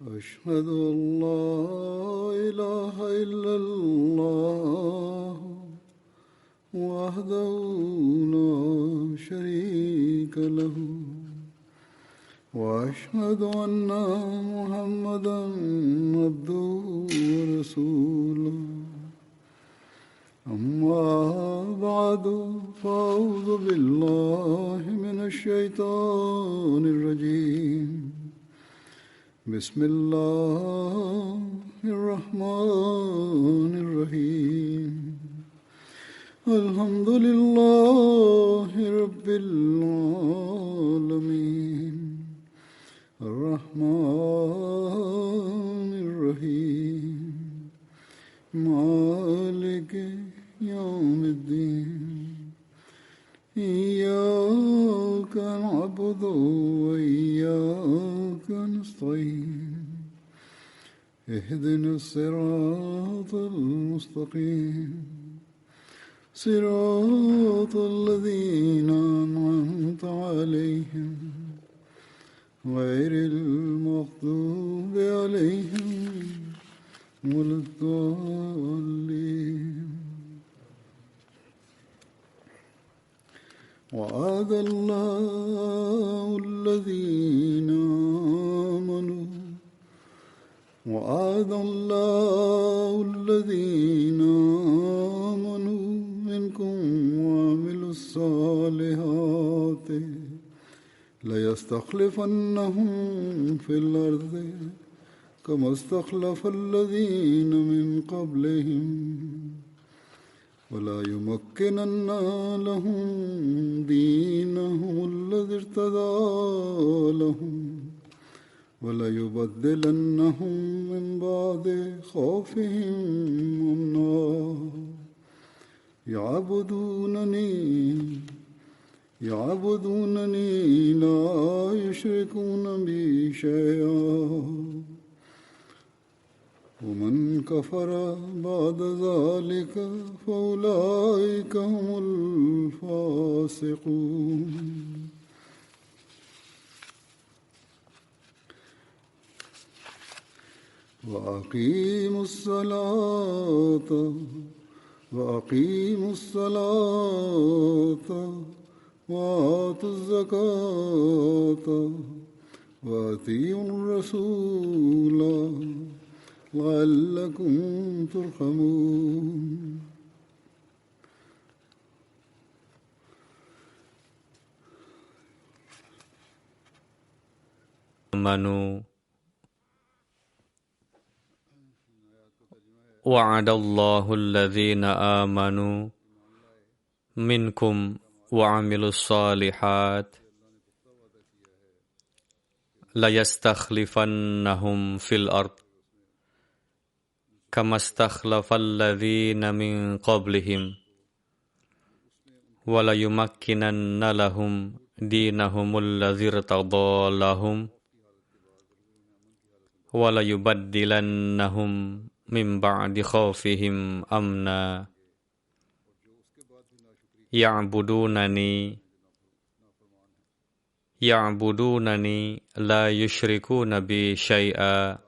أشهد أن لا إله إلا الله وحده لا شريك له وأشهد أن محمدا عبده ورسوله أما بعد فأعوذ بالله من الشيطان الرجيم بسم الله الرحمن الرحيم الحمد لله رب العالمين الرحمن الرحيم مالك يوم الدين إياك نعبد وإياك نستعين اهدنا الصراط المستقيم صراط الذين أنعمت عليهم غير المغضوب عليهم ولا الضالين وعد الله الذين آمنوا منكم وعملوا الصالحات ليستخلفنهم في الأرض كما استخلف الذين من قبلهم ولا يمكنن لهم دينهم الذي ارتضى لهم ولا يبدلنهم من بعد خوفهم أمنا يعبدونني لا يشركون بي شيئا ومن كفر بعد ذلك فأولئك هم الفاسقون وأقيموا الصلاة وآتوا الزكاة وأطيعوا الرسول لعلكم ترحمون وعد الله الذين آمنوا منكم وعملوا الصالحات ليستخلفنهم في الأرض كما استخلف الذين من قبلهم وليمكنن لهم دينهم الذي ارتضى لهم وليبدلنهم من بعد خوفهم أمنا يعبدونني لا يشركون بي شيئا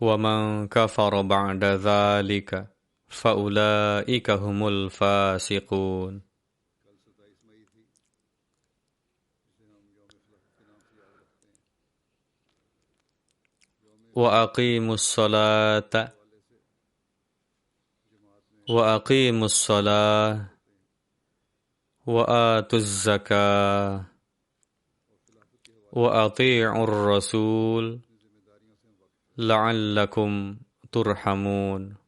ومن كفر بعد ذلك فأولئك هم الفاسقون وأقيموا الصلاة وآتوا الزكاة وأطيعوا الرسول لعلكم ترحمون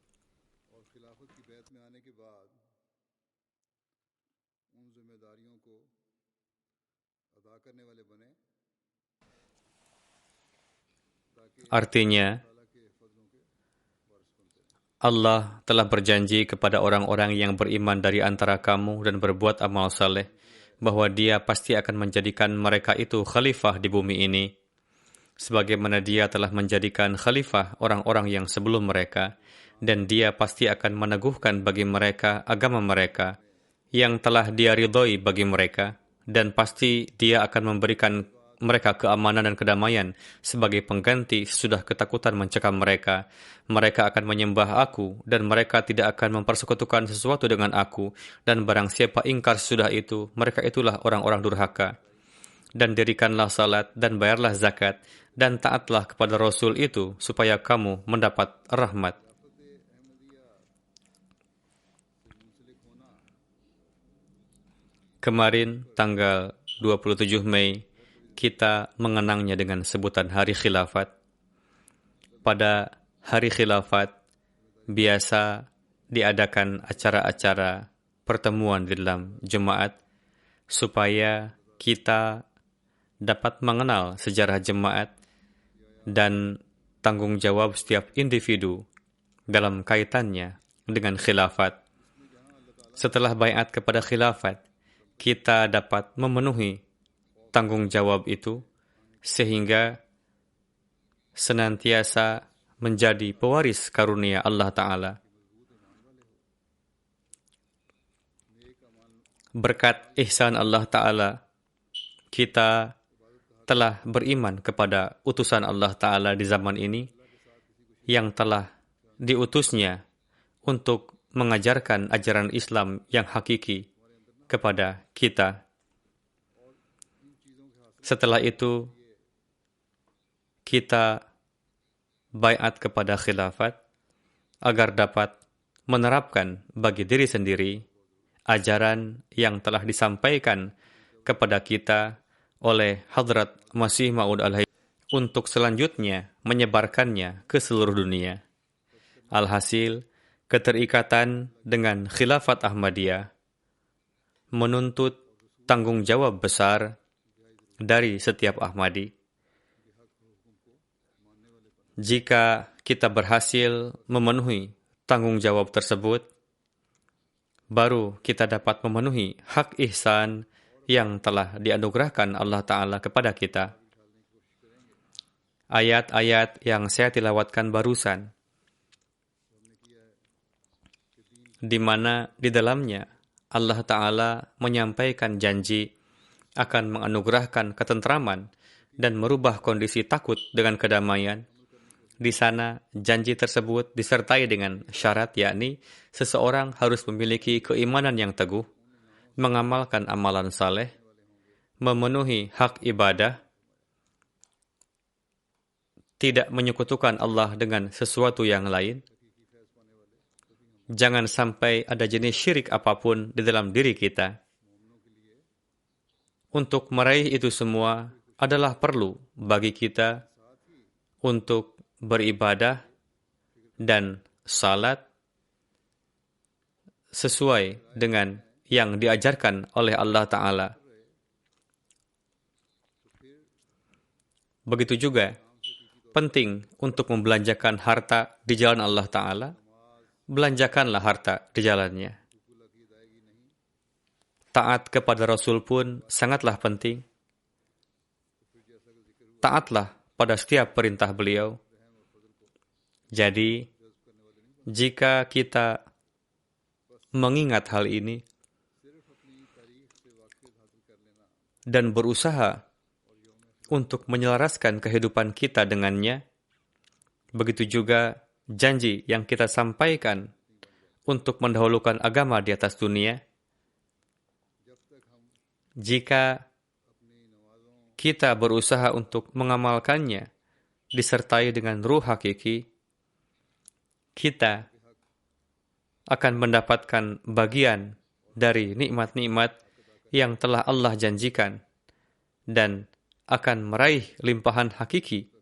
Artinya, Allah telah berjanji kepada orang-orang yang beriman dari antara kamu dan berbuat amal saleh, bahwa Dia pasti akan menjadikan mereka itu khalifah di bumi ini, sebagaimana Dia telah menjadikan khalifah orang-orang yang sebelum mereka, dan Dia pasti akan meneguhkan bagi mereka agama mereka yang telah Dia ridhoi bagi mereka, dan pasti Dia akan mereka keamanan dan kedamaian sebagai pengganti sesudah ketakutan mencekam mereka. Mereka akan menyembah aku dan mereka tidak akan mempersekutukan sesuatu dengan aku, dan barang siapa ingkar sesudah itu, mereka itulah orang-orang durhaka. Dan dirikanlah salat dan bayarlah zakat dan taatlah kepada Rasul itu supaya kamu mendapat rahmat. Kemarin tanggal 27 Mei kita mengenangnya dengan sebutan Hari Khilafat. Pada Hari Khilafat biasa diadakan acara-acara pertemuan di dalam jemaat supaya kita dapat mengenal sejarah jemaat dan tanggung jawab setiap individu dalam kaitannya dengan khilafat. Setelah baiat kepada khilafat, kita dapat memenuhi tanggung jawab itu sehingga senantiasa menjadi pewaris karunia Allah Ta'ala. Berkat ihsan Allah Ta'ala, kita telah beriman kepada utusan Allah Ta'ala di zaman ini yang telah diutusnya untuk mengajarkan ajaran Islam yang hakiki kepada kita. Setelah itu, kita baiat kepada khilafat agar dapat menerapkan bagi diri sendiri ajaran yang telah disampaikan kepada kita oleh Hadrat Masih Maud alaihi untuk selanjutnya menyebarkannya ke seluruh dunia. Alhasil, keterikatan dengan khilafat Ahmadiyah menuntut tanggung jawab besar dari setiap Ahmadi. Jika kita berhasil memenuhi tanggung jawab tersebut, baru kita dapat memenuhi hak ihsan yang telah dianugerahkan Allah Ta'ala kepada kita. Ayat-ayat yang saya tilawatkan barusan, di mana di dalamnya Allah Ta'ala menyampaikan janji akan menganugerahkan ketentraman dan merubah kondisi takut dengan kedamaian. Di sana, janji tersebut disertai dengan syarat, yakni seseorang harus memiliki keimanan yang teguh, mengamalkan amalan saleh, memenuhi hak ibadah, tidak menyekutukan Allah dengan sesuatu yang lain. Jangan sampai ada jenis syirik apapun di dalam diri kita. Untuk meraih itu semua adalah perlu bagi kita untuk beribadah dan salat sesuai dengan yang diajarkan oleh Allah Ta'ala. Begitu juga penting untuk membelanjakan harta di jalan Allah Ta'ala. Belanjakanlah harta di jalannya. Taat kepada Rasul pun sangatlah penting. Taatlah pada setiap perintah beliau. Jadi, jika kita mengingat hal ini dan berusaha untuk menyelaraskan kehidupan kita dengannya, begitu juga janji yang kita sampaikan untuk mendahulukan agama di atas dunia. Jika kita berusaha untuk mengamalkannya disertai dengan ruh hakiki, kita akan mendapatkan bagian dari nikmat-nikmat yang telah Allah janjikan dan akan meraih limpahan hakiki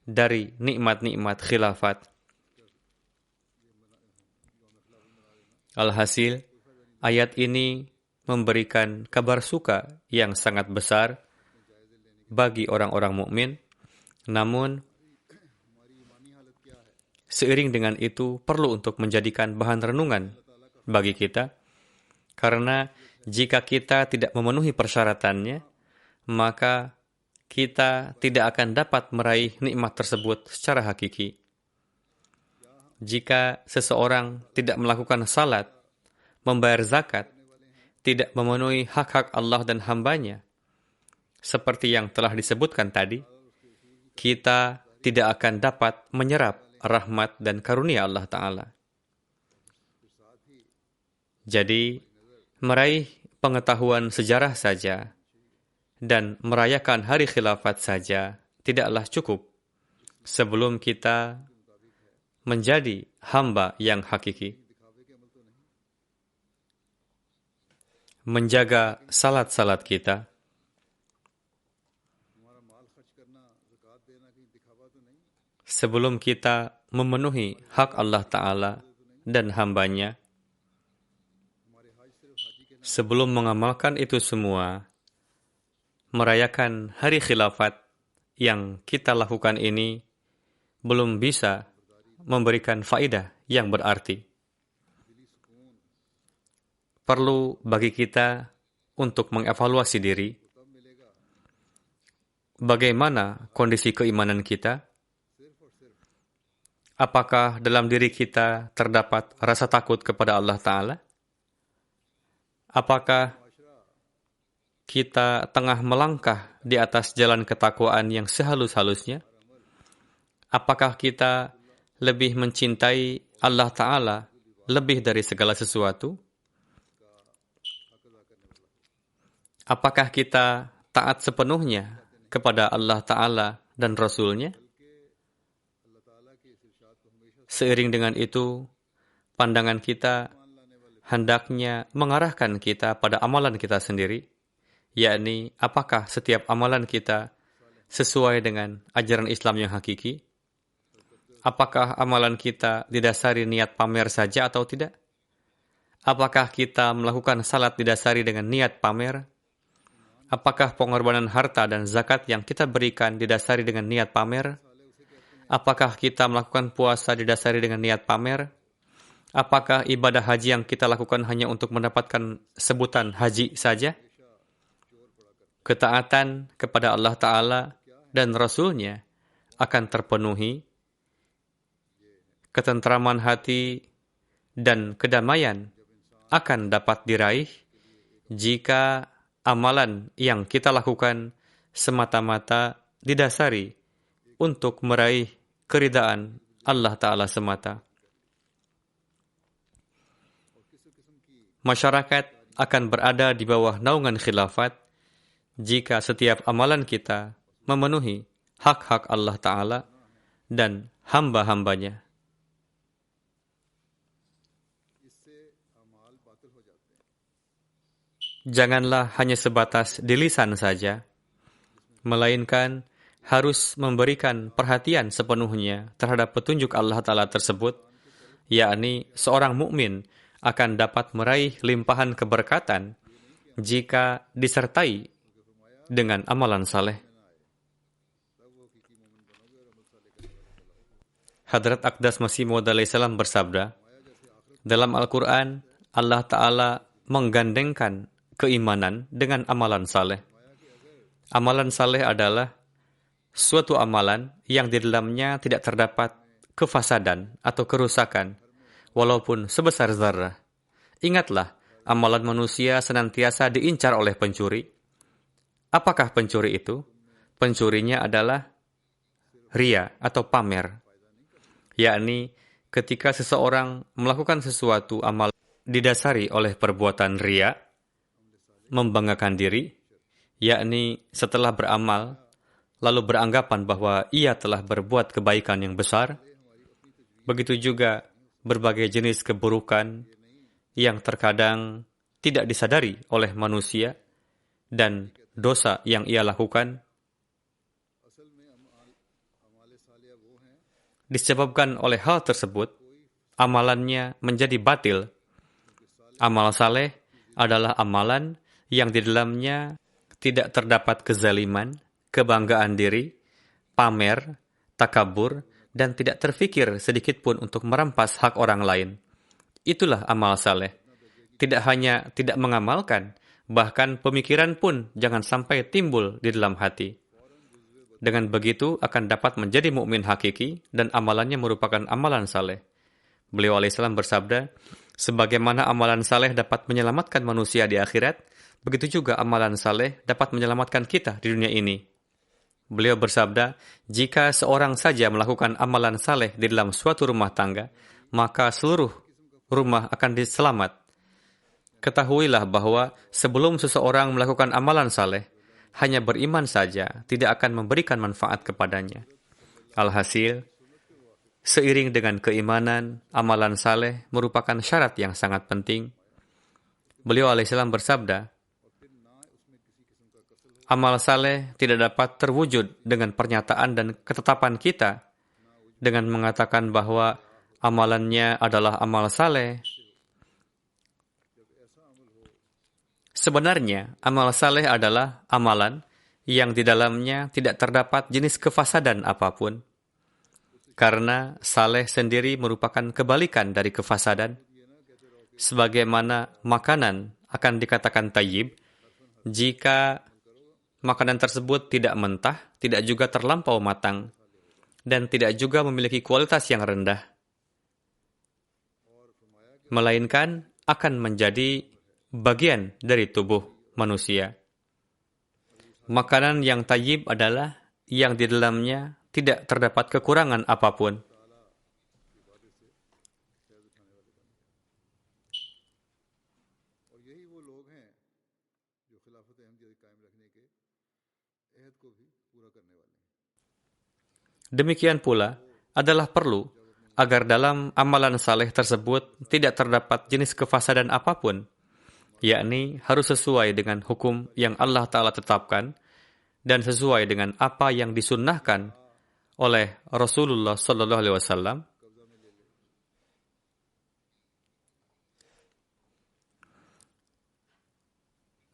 dari nikmat-nikmat khilafat. Alhasil, ayat ini memberikan kabar suka yang sangat besar bagi orang-orang mukmin. Namun, seiring dengan itu perlu untuk menjadikan bahan renungan bagi kita, karena jika kita tidak memenuhi persyaratannya, maka kita tidak akan dapat meraih nikmat tersebut secara hakiki. Jika seseorang tidak melakukan salat, membayar zakat, tidak memenuhi hak-hak Allah dan hambanya, seperti yang telah disebutkan tadi, kita tidak akan dapat menyerap rahmat dan karunia Allah Ta'ala. Jadi, meraih pengetahuan sejarah saja dan merayakan hari khilafat saja tidaklah cukup sebelum kita menjadi hamba yang hakiki. Menjaga salat-salat kita, sebelum kita memenuhi hak Allah Ta'ala dan hambanya, sebelum mengamalkan itu semua, merayakan hari khilafat yang kita lakukan ini belum bisa memberikan faedah yang berarti. Perlu bagi kita untuk mengevaluasi diri, bagaimana kondisi keimanan kita, apakah dalam diri kita terdapat rasa takut kepada Allah Ta'ala, apakah kita tengah melangkah di atas jalan ketakwaan yang sehalus-halusnya, apakah kita lebih mencintai Allah Ta'ala lebih dari segala sesuatu, apakah kita taat sepenuhnya kepada Allah Ta'ala dan Rasul-Nya? Seiring dengan itu, pandangan kita hendaknya mengarahkan kita pada amalan kita sendiri, yakni apakah setiap amalan kita sesuai dengan ajaran Islam yang hakiki? Apakah amalan kita didasari niat pamer saja atau tidak? Apakah kita melakukan salat didasari dengan niat pamer? Apakah pengorbanan harta dan zakat yang kita berikan didasari dengan niat pamer? Apakah kita melakukan puasa didasari dengan niat pamer? Apakah ibadah haji yang kita lakukan hanya untuk mendapatkan sebutan haji saja? Ketaatan kepada Allah Ta'ala dan Rasul-Nya akan terpenuhi, ketentraman hati dan kedamaian akan dapat diraih jika amalan yang kita lakukan semata-mata didasari untuk meraih keridaan Allah Ta'ala semata. Masyarakat akan berada di bawah naungan khilafat jika setiap amalan kita memenuhi hak-hak Allah Ta'ala dan hamba-hambanya. Janganlah hanya sebatas di lisan saja, melainkan harus memberikan perhatian sepenuhnya terhadap petunjuk Allah Ta'ala tersebut, yakni seorang mukmin akan dapat meraih limpahan keberkatan jika disertai dengan amalan saleh. Hadrat Aqdas Masih Maud alaihi salam bersabda, dalam Al-Quran, Allah Ta'ala menggandengkan keimanan dengan amalan saleh. Amalan saleh adalah suatu amalan yang di dalamnya tidak terdapat kefasadan atau kerusakan, walaupun sebesar zarah. Ingatlah, amalan manusia senantiasa diincar oleh pencuri. Apakah pencuri itu? Pencurinya adalah ria atau pamer, yakni ketika seseorang melakukan sesuatu amal didasari oleh perbuatan ria, membanggakan diri, yakni setelah beramal, lalu beranggapan bahwa ia telah berbuat kebaikan yang besar. Begitu juga berbagai jenis keburukan yang terkadang tidak disadari oleh manusia dan dosa yang ia lakukan disebabkan oleh hal tersebut, amalannya menjadi batil. Amal saleh adalah amalan yang di dalamnya tidak terdapat kezaliman, kebanggaan diri, pamer, takabur, dan tidak terfikir sedikitpun untuk merampas hak orang lain. Itulah amal saleh. Tidak hanya tidak mengamalkan, bahkan pemikiran pun jangan sampai timbul di dalam hati. Dengan begitu akan dapat menjadi mukmin hakiki dan amalannya merupakan amalan saleh. Beliau alaihissalam bersabda, sebagaimana amalan saleh dapat menyelamatkan manusia di akhirat, Begitu juga amalan saleh dapat menyelamatkan kita di dunia ini. Beliau bersabda, jika seorang saja melakukan amalan saleh di dalam suatu rumah tangga, maka seluruh rumah akan diselamat. Ketahuilah bahwa sebelum seseorang melakukan amalan saleh, hanya beriman saja tidak akan memberikan manfaat kepadanya. Alhasil, seiring dengan keimanan, amalan saleh merupakan syarat yang sangat penting. Beliau alaihissalam bersabda, amal saleh tidak dapat terwujud dengan pernyataan dan ketetapan kita dengan mengatakan bahwa amalannya adalah amal saleh. Sebenarnya, amal saleh adalah amalan yang di dalamnya tidak terdapat jenis kefasadan apapun. Karena saleh sendiri merupakan kebalikan dari kefasadan. Sebagaimana makanan akan dikatakan tayyib, jika makanan tersebut tidak mentah, tidak juga terlampau matang, dan tidak juga memiliki kualitas yang rendah, melainkan akan menjadi bagian dari tubuh manusia. Makanan yang tayyib adalah yang di dalamnya tidak terdapat kekurangan apapun. Demikian pula adalah perlu agar dalam amalan saleh tersebut tidak terdapat jenis kefasadan apapun, yakni harus sesuai dengan hukum yang Allah Ta'ala tetapkan dan sesuai dengan apa yang disunnahkan oleh Rasulullah Sallallahu Alaihi Wasallam.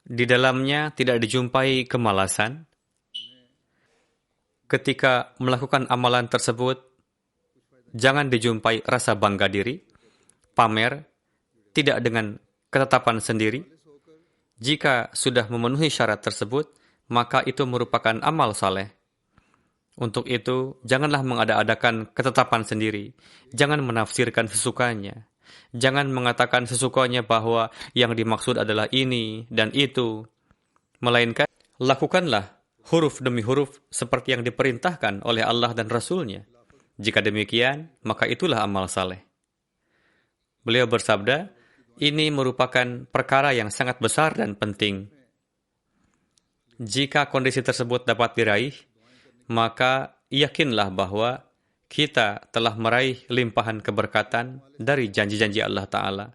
Di dalamnya tidak dijumpai kemalasan. Ketika melakukan amalan tersebut, jangan dijumpai rasa bangga diri, pamer, tidak dengan ketetapan sendiri. Jika sudah memenuhi syarat tersebut, maka itu merupakan amal saleh. Untuk itu, janganlah mengada-adakan ketetapan sendiri. Jangan menafsirkan sesukanya. Jangan mengatakan sesukanya bahwa yang dimaksud adalah ini dan itu. Melainkan, lakukanlah huruf demi huruf seperti yang diperintahkan oleh Allah dan Rasul-Nya. Jika demikian, maka itulah amal saleh. Beliau bersabda, ini merupakan perkara yang sangat besar dan penting. Jika kondisi tersebut dapat diraih, maka yakinlah bahwa kita telah meraih limpahan keberkatan dari janji-janji Allah Ta'ala.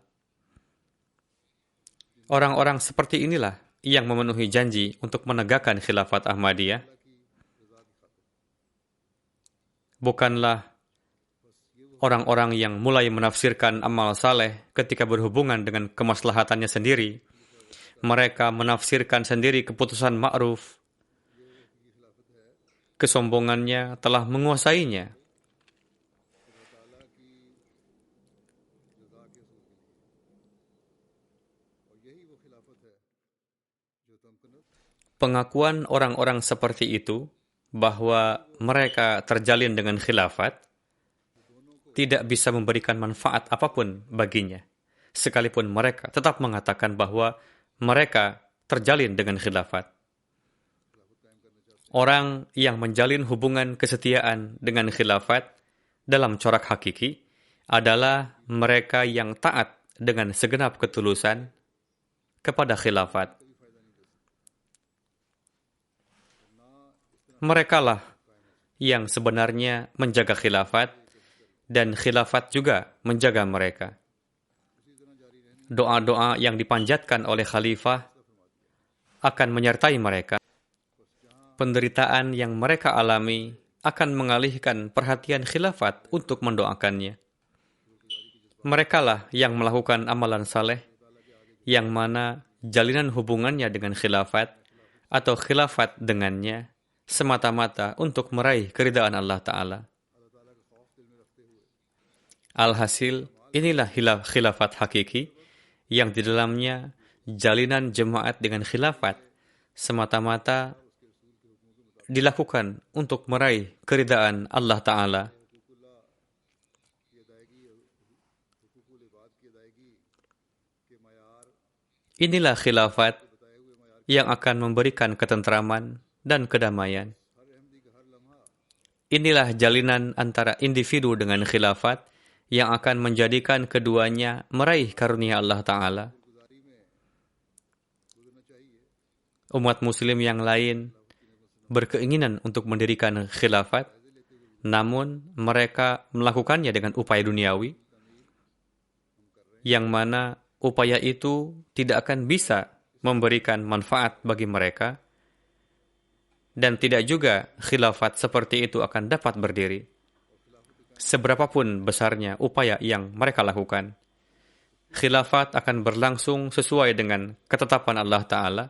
Orang-orang seperti inilah yang memenuhi janji untuk menegakkan khilafat Ahmadiyah. Bukanlah orang-orang yang mulai menafsirkan amal saleh ketika berhubungan dengan kemaslahatannya sendiri. Mereka menafsirkan sendiri keputusan ma'ruf. Kesombongannya telah menguasainya. Pengakuan orang-orang seperti itu bahwa mereka terjalin dengan khilafat tidak bisa memberikan manfaat apapun baginya, sekalipun mereka tetap mengatakan bahwa mereka terjalin dengan khilafat. Orang yang menjalin hubungan kesetiaan dengan khilafat dalam corak hakiki adalah mereka yang taat dengan segenap ketulusan kepada khilafat. Merekalah yang sebenarnya menjaga khilafat dan khilafat juga menjaga mereka. Doa-doa yang dipanjatkan oleh khalifah akan menyertai mereka. Penderitaan yang mereka alami akan mengalihkan perhatian khilafat untuk mendoakannya. Merekalah yang melakukan amalan saleh, yang mana jalinan hubungannya dengan khilafat atau khilafat dengannya semata-mata untuk meraih keridaan Allah Ta'ala. Alhasil, inilah khilafat hakiki yang di dalamnya jalinan jemaat dengan khilafat semata-mata dilakukan untuk meraih keridaan Allah Ta'ala. Inilah khilafat yang akan memberikan ketentraman dan kedamaian. Inilah jalinan antara individu dengan khilafat yang akan menjadikan keduanya meraih karunia Allah Ta'ala. Umat muslim yang lain berkeinginan untuk mendirikan khilafat, namun mereka melakukannya dengan upaya duniawi, yang mana upaya itu tidak akan bisa memberikan manfaat bagi mereka, dan tidak juga khilafat seperti itu akan dapat berdiri. Seberapapun besarnya upaya yang mereka lakukan, khilafat akan berlangsung sesuai dengan ketetapan Allah Ta'ala.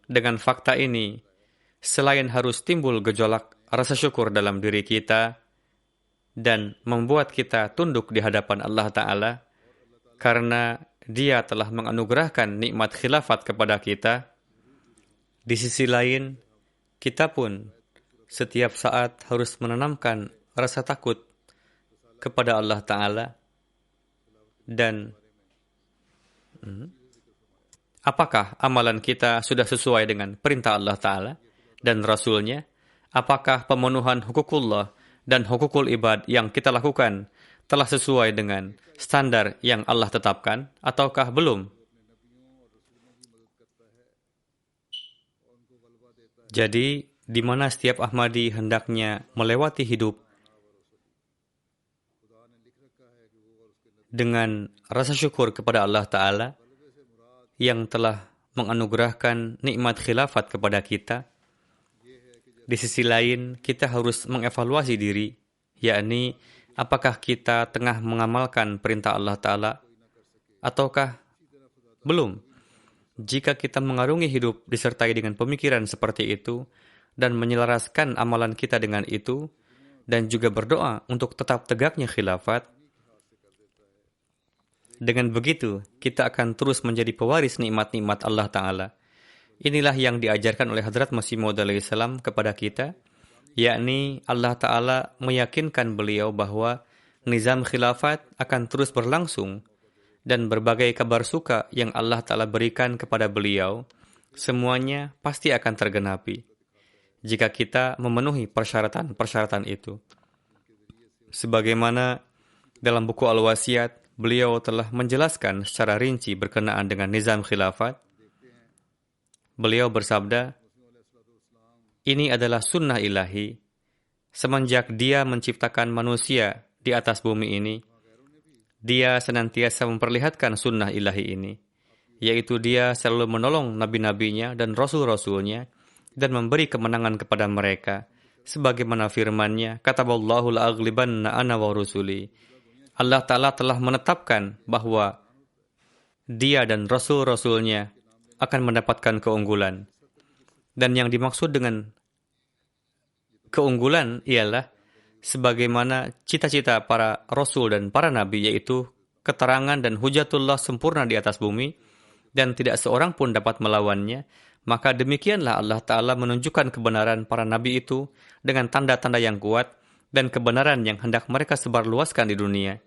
Dengan fakta ini, selain harus timbul gejolak rasa syukur dalam diri kita dan membuat kita tunduk di hadapan Allah Ta'ala karena Dia telah menganugerahkan nikmat khilafat kepada kita, di sisi lain, kita pun setiap saat harus menanamkan rasa takut kepada Allah Ta'ala dan apakah amalan kita sudah sesuai dengan perintah Allah Ta'ala dan Rasul-Nya? Apakah pemenuhan hukukullah dan hukukul ibad yang kita lakukan telah sesuai dengan standar yang Allah tetapkan ataukah belum? Jadi, di mana setiap Ahmadi hendaknya melewati hidup dengan rasa syukur kepada Allah Ta'ala yang telah menganugerahkan nikmat khilafat kepada kita. Di sisi lain, kita harus mengevaluasi diri, yakni apakah kita tengah mengamalkan perintah Allah Ta'ala ataukah belum. Jika kita mengarungi hidup disertai dengan pemikiran seperti itu dan menyelaraskan amalan kita dengan itu dan juga berdoa untuk tetap tegaknya khilafat, dengan begitu, kita akan terus menjadi pewaris nikmat-nikmat Allah Ta'ala. Inilah yang diajarkan oleh Hadrat Masih Maud alaihissalam kepada kita, yakni Allah Ta'ala meyakinkan beliau bahwa nizam khilafat akan terus berlangsung dan berbagai kabar suka yang Allah Ta'ala berikan kepada beliau, semuanya pasti akan tergenapi jika kita memenuhi persyaratan-persyaratan itu. Sebagaimana dalam buku Al-Wasiat, beliau telah menjelaskan secara rinci berkenaan dengan nizam khilafat. Beliau bersabda, ini adalah sunnah ilahi. Semenjak Dia menciptakan manusia di atas bumi ini, Dia senantiasa memperlihatkan sunnah ilahi ini, yaitu Dia selalu menolong nabi-nabinya dan rasul-rasulnya dan memberi kemenangan kepada mereka. Sebagaimana firman-Nya, kataballahu la'aglibanna ana wa rusuli. Allah Ta'ala telah menetapkan bahwa Dia dan Rasul-Rasulnya akan mendapatkan keunggulan. Dan yang dimaksud dengan keunggulan ialah sebagaimana cita-cita para Rasul dan para Nabi, yaitu keterangan dan hujatullah sempurna di atas bumi, dan tidak seorang pun dapat melawannya. Maka demikianlah Allah Ta'ala menunjukkan kebenaran para Nabi itu dengan tanda-tanda yang kuat, dan kebenaran yang hendak mereka sebarluaskan di dunia.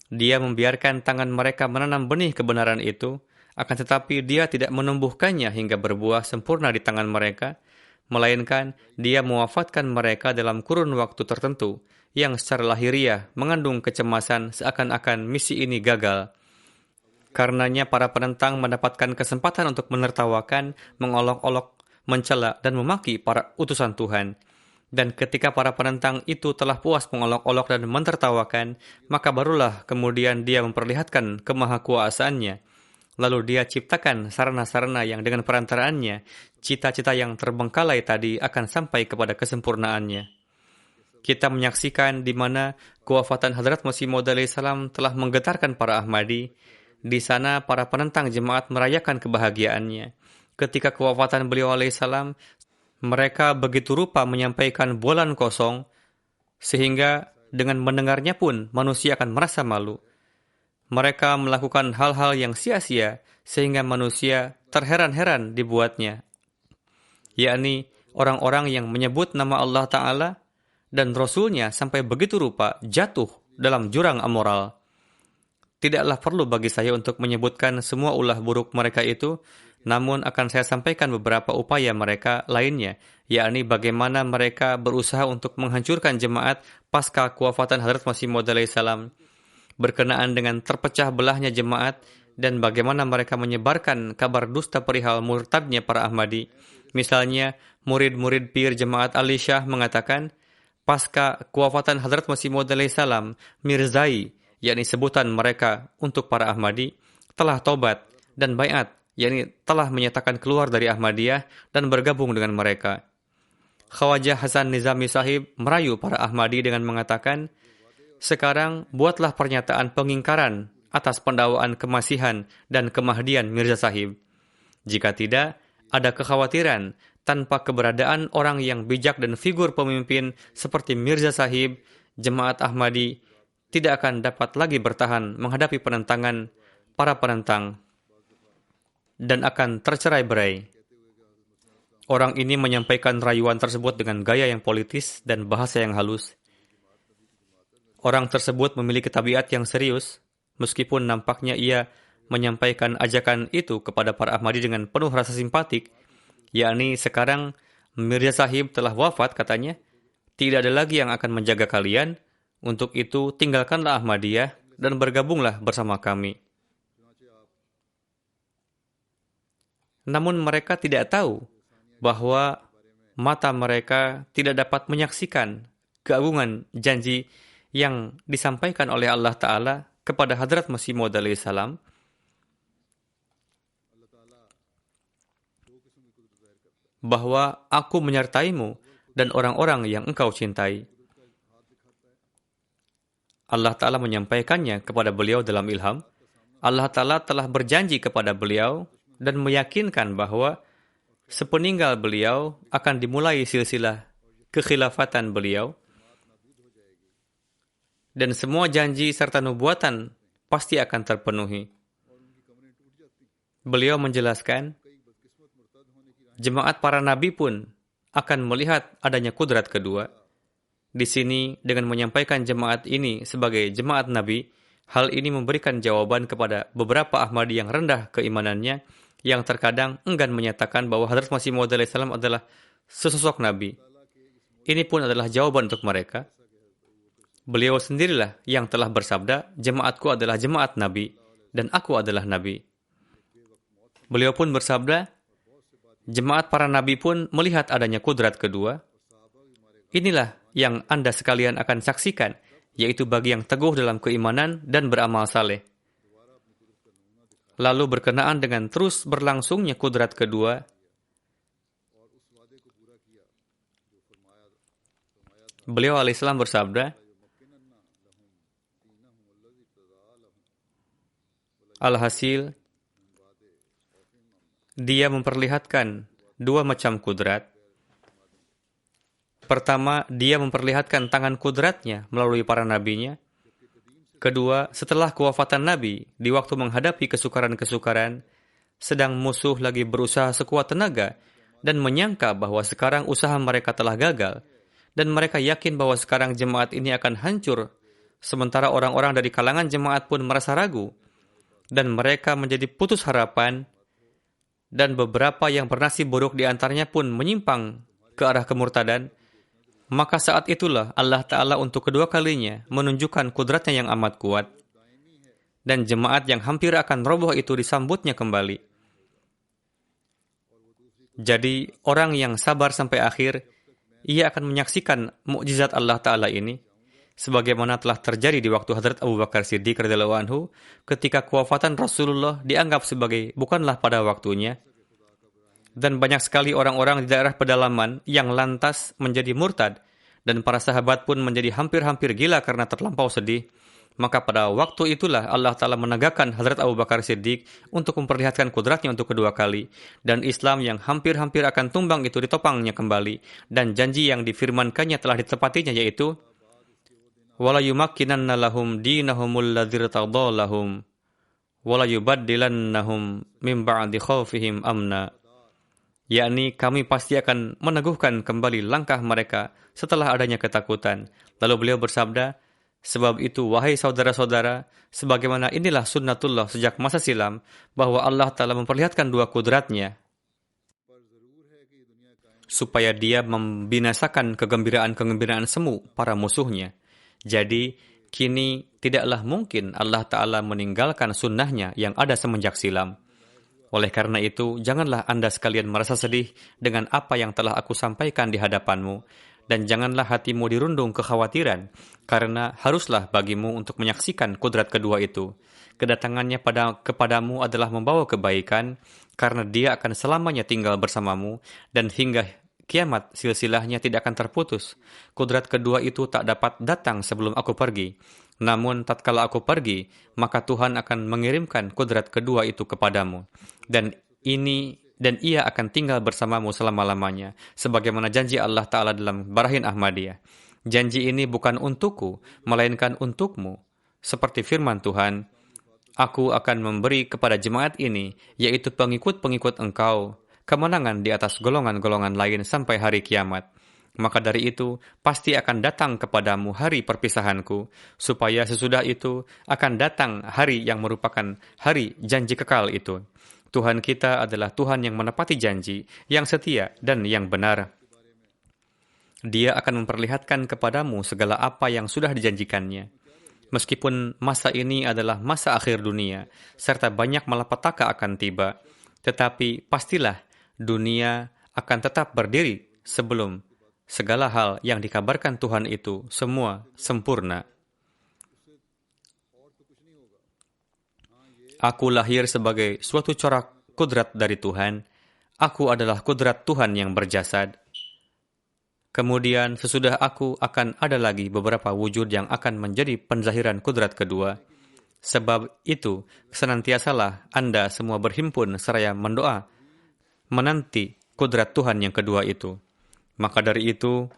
Dia membiarkan tangan mereka menanam benih kebenaran itu, akan tetapi Dia tidak menumbuhkannya hingga berbuah sempurna di tangan mereka, melainkan Dia mewafatkan mereka dalam kurun waktu tertentu, yang secara lahiriah mengandung kecemasan seakan-akan misi ini gagal. Karenanya para penentang mendapatkan kesempatan untuk menertawakan, mengolok-olok, mencela, dan memaki para utusan Tuhan. Dan ketika para penentang itu telah puas mengolok-olok dan mentertawakan, maka barulah kemudian Dia memperlihatkan kemahakuasaannya. Lalu Dia ciptakan sarana-sarana yang dengan perantaraannya, cita-cita yang terbengkalai tadi akan sampai kepada kesempurnaannya. Kita menyaksikan di mana kewafatan Hadrat Masih Maud alaihissalam telah menggetarkan para Ahmadi. Di sana para penentang jemaat merayakan kebahagiaannya. Ketika kewafatan beliau alaihissalam, mereka begitu rupa menyampaikan bualan kosong, sehingga dengan mendengarnya pun manusia akan merasa malu. Mereka melakukan hal-hal yang sia-sia, sehingga manusia terheran-heran dibuatnya. Yakni orang-orang yang menyebut nama Allah Ta'ala dan Rasul-Nya sampai begitu rupa jatuh dalam jurang amoral. tidaklah perlu bagi saya untuk menyebutkan semua ulah buruk mereka itu, namun akan saya sampaikan beberapa upaya mereka lainnya, yakni bagaimana mereka berusaha untuk menghancurkan jemaat pasca kewafatan Hadrat Masih Maud alaihissalam, berkenaan dengan terpecah belahnya jemaat, dan bagaimana mereka menyebarkan kabar dusta perihal murtadnya para Ahmadi. Misalnya, murid-murid pir jemaat Ali Shah mengatakan, pasca kewafatan Hadrat Masih Maud alaihissalam, Mirzai, yakni sebutan mereka untuk para Ahmadi, telah tobat dan baiat, yakni telah menyatakan keluar dari Ahmadiyah dan bergabung dengan mereka. Khawajah Hasan Nizami Sahib merayu para Ahmadi dengan mengatakan, sekarang buatlah pernyataan pengingkaran atas pendakwaan kemasihan dan kemahdian Mirza Sahib. Jika tidak, ada kekhawatiran tanpa keberadaan orang yang bijak dan figur pemimpin seperti Mirza Sahib, jemaat Ahmadi tidak akan dapat lagi bertahan menghadapi penentangan para penentang dan akan tercerai-berai. Orang ini menyampaikan rayuan tersebut dengan gaya yang politis dan bahasa yang halus. Orang tersebut memiliki tabiat yang serius, meskipun nampaknya ia menyampaikan ajakan itu kepada para Ahmadi dengan penuh rasa simpatik, yakni sekarang Mirza Sahib telah wafat katanya, tidak ada lagi yang akan menjaga kalian, untuk itu tinggalkanlah Ahmadiyah dan bergabunglah bersama kami. Namun mereka tidak tahu bahwa mata mereka tidak dapat menyaksikan keagungan janji yang disampaikan oleh Allah Ta'ala kepada Hadrat Masih Maud alaihissalam, bahwa aku menyertaimu dan orang-orang yang engkau cintai. Allah Ta'ala menyampaikannya kepada beliau dalam ilham. Allah Ta'ala telah berjanji kepada beliau dan meyakinkan bahwa sepeninggal beliau akan dimulai silsilah kekhilafatan beliau, dan semua janji serta nubuatan pasti akan terpenuhi. Beliau menjelaskan, jemaat para nabi pun akan melihat adanya kudrat kedua. Di sini, dengan menyampaikan jemaat ini sebagai jemaat nabi, hal ini memberikan jawaban kepada beberapa Ahmadi yang rendah keimanannya, yang terkadang enggan menyatakan bahwa Hadrat Masih Maud alaihissalam adalah sesosok nabi. Ini pun adalah jawaban untuk mereka. Beliau sendirilah yang telah bersabda, jemaatku adalah jemaat nabi, dan aku adalah nabi. Beliau pun bersabda, jemaat para nabi pun melihat adanya kudrat kedua. Inilah yang Anda sekalian akan saksikan, yaitu bagi yang teguh dalam keimanan dan beramal saleh. Lalu berkenaan dengan terus berlangsungnya kudrat kedua, beliau alaihissalam bersabda, alhasil, dia memperlihatkan dua macam kudrat. Pertama, dia memperlihatkan tangan kudratnya melalui para nabinya. Kedua, setelah kewafatan Nabi, di waktu menghadapi kesukaran-kesukaran, sedang musuh lagi berusaha sekuat tenaga dan menyangka bahwa sekarang usaha mereka telah gagal, dan mereka yakin bahwa sekarang jemaat ini akan hancur, sementara orang-orang dari kalangan jemaat pun merasa ragu, dan mereka menjadi putus harapan, dan beberapa yang bernasib buruk di antaranya pun menyimpang ke arah kemurtadan. Maka saat itulah Allah Ta'ala untuk kedua kalinya menunjukkan kudratnya yang amat kuat. Dan jemaat yang hampir akan roboh itu disambutnya kembali. Jadi orang yang sabar sampai akhir, ia akan menyaksikan mukjizat Allah Ta'ala ini. Sebagaimana telah terjadi di waktu Hadrat Abu Bakar Siddiq radhiyallahu anhu, ketika kewafatan Rasulullah dianggap sebagai bukanlah pada waktunya. Dan banyak sekali orang-orang di daerah pedalaman yang lantas menjadi murtad, dan para sahabat pun menjadi hampir-hampir gila karena terlampau sedih. Maka pada waktu itulah Allah Ta'ala menegakkan Hadrat Abu Bakar Siddiq untuk memperlihatkan kudratnya untuk kedua kali. Dan Islam yang hampir-hampir akan tumbang itu ditopangnya kembali. Dan janji yang difirmankannya telah ditepatinya, yaitu وَلَا يُمَكِّنَنَّ لَهُمْ دِينَهُمُ الَّذِي ارْتَضَىٰ لَهُمْ وَلَا يُبَدِّلَنَّهُمْ مِنْ بَعْدِ خَوْفِهِمْ أَمْنًا, yakni kami pasti akan meneguhkan kembali langkah mereka setelah adanya ketakutan. Lalu beliau bersabda, Sebab itu, wahai saudara-saudara, sebagaimana inilah sunnatullah sejak masa silam, bahwa Allah Ta'ala memperlihatkan dua kudratnya, supaya dia membinasakan kegembiraan-kegembiraan semu para musuhnya. Jadi, kini tidaklah mungkin Allah Ta'ala meninggalkan sunnahnya yang ada semenjak silam. Oleh karena itu, janganlah Anda sekalian merasa sedih dengan apa yang telah aku sampaikan di hadapanmu, dan janganlah hatimu dirundung kekhawatiran, karena haruslah bagimu untuk menyaksikan kudrat kedua itu. Kedatangannya kepadamu adalah membawa kebaikan, karena dia akan selamanya tinggal bersamamu, dan hingga kiamat silsilahnya tidak akan terputus. Kudrat kedua itu tak dapat datang sebelum aku pergi. Namun tatkala aku pergi, maka Tuhan akan mengirimkan kudrat kedua itu kepadamu. Dan ia akan tinggal bersamamu selama-lamanya, sebagaimana janji Allah Ta'ala dalam Barahin Ahmadiyah. Janji ini bukan untukku, melainkan untukmu. Seperti firman Tuhan, aku akan memberi kepada jemaat ini, yaitu pengikut-pengikut engkau, kemenangan di atas golongan-golongan lain sampai hari kiamat. Maka dari itu, pasti akan datang kepadamu hari perpisahanku, supaya sesudah itu akan datang hari yang merupakan hari janji kekal itu. Tuhan kita adalah Tuhan yang menepati janji, yang setia dan yang benar. Dia akan memperlihatkan kepadamu segala apa yang sudah dijanjikannya. Meskipun masa ini adalah masa akhir dunia, serta banyak malapetaka akan tiba, tetapi pastilah dunia akan tetap berdiri sebelum segala hal yang dikabarkan Tuhan itu semua sempurna. Aku lahir sebagai suatu corak kudrat dari Tuhan. Aku adalah kudrat Tuhan yang berjasad. Kemudian sesudah aku akan ada lagi beberapa wujud yang akan menjadi penzahiran kudrat kedua. Sebab itu, senantiasalah Anda semua berhimpun seraya mendoa, menanti kudrat Tuhan yang kedua itu. Maka dari itu,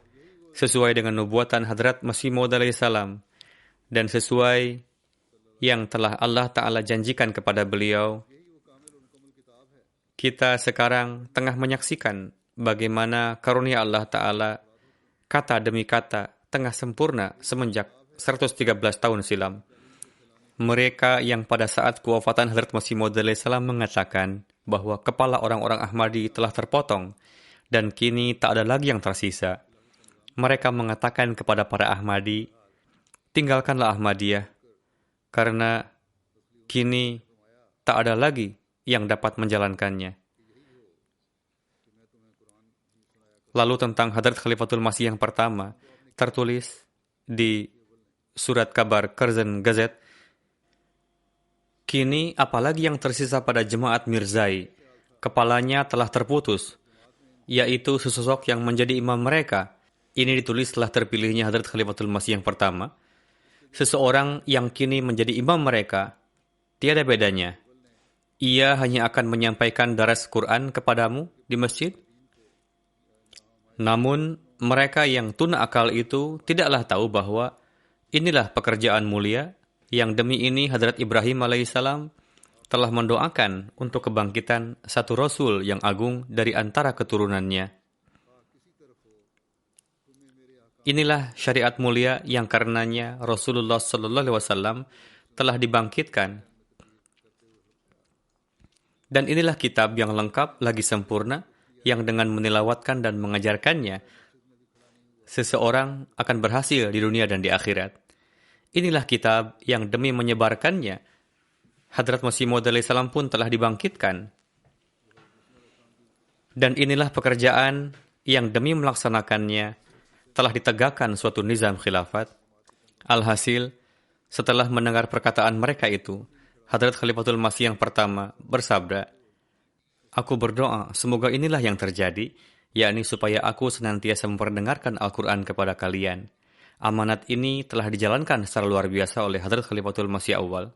sesuai dengan nubuatan Hadrat Masih Maud alaihissalam, dan sesuai yang telah Allah Ta'ala janjikan kepada beliau, kita sekarang tengah menyaksikan bagaimana karunia Allah Ta'ala kata demi kata tengah sempurna semenjak 113 tahun silam. Mereka yang pada saat kewafatan Hadrat Masih Maud alaihissalam mengatakan bahwa kepala orang-orang Ahmadi telah terpotong dan kini tak ada lagi yang tersisa. Mereka mengatakan kepada para Ahmadi, tinggalkanlah Ahmadiyah, karena kini tak ada lagi yang dapat menjalankannya. Lalu tentang Hadrat Khalifatul Masih yang pertama, tertulis di surat kabar Curzon Gazette, kini apalagi yang tersisa pada jemaat Mirzai, kepalanya telah terputus, yaitu sesosok yang menjadi imam mereka. Ini ditulis setelah terpilihnya Hadrat Khalifatul Masih yang pertama. Seseorang yang kini menjadi imam mereka, tiada bedanya. Ia hanya akan menyampaikan daras Quran kepadamu di masjid. Namun, mereka yang tuna akal itu tidaklah tahu bahwa inilah pekerjaan mulia yang demi ini Hadrat Ibrahim alaihissalam telah mendoakan untuk kebangkitan satu Rasul yang agung dari antara keturunannya. Inilah syariat mulia yang karenanya Rasulullah SAW telah dibangkitkan. Dan inilah kitab yang lengkap lagi sempurna, yang dengan menilawatkan dan mengajarkannya, seseorang akan berhasil di dunia dan di akhirat. Inilah kitab yang demi menyebarkannya, Hadrat Masih Maud alaihissalam pun telah dibangkitkan. Dan inilah pekerjaan yang demi melaksanakannya telah ditegakkan suatu nizam khilafat. Alhasil, setelah mendengar perkataan mereka itu, Hadrat Khalifatul Masih yang pertama bersabda, aku berdoa semoga inilah yang terjadi, yakni supaya aku senantiasa memperdengarkan Al-Quran kepada kalian. Amanat ini telah dijalankan secara luar biasa oleh Hadrat Khalifatul Masih awal.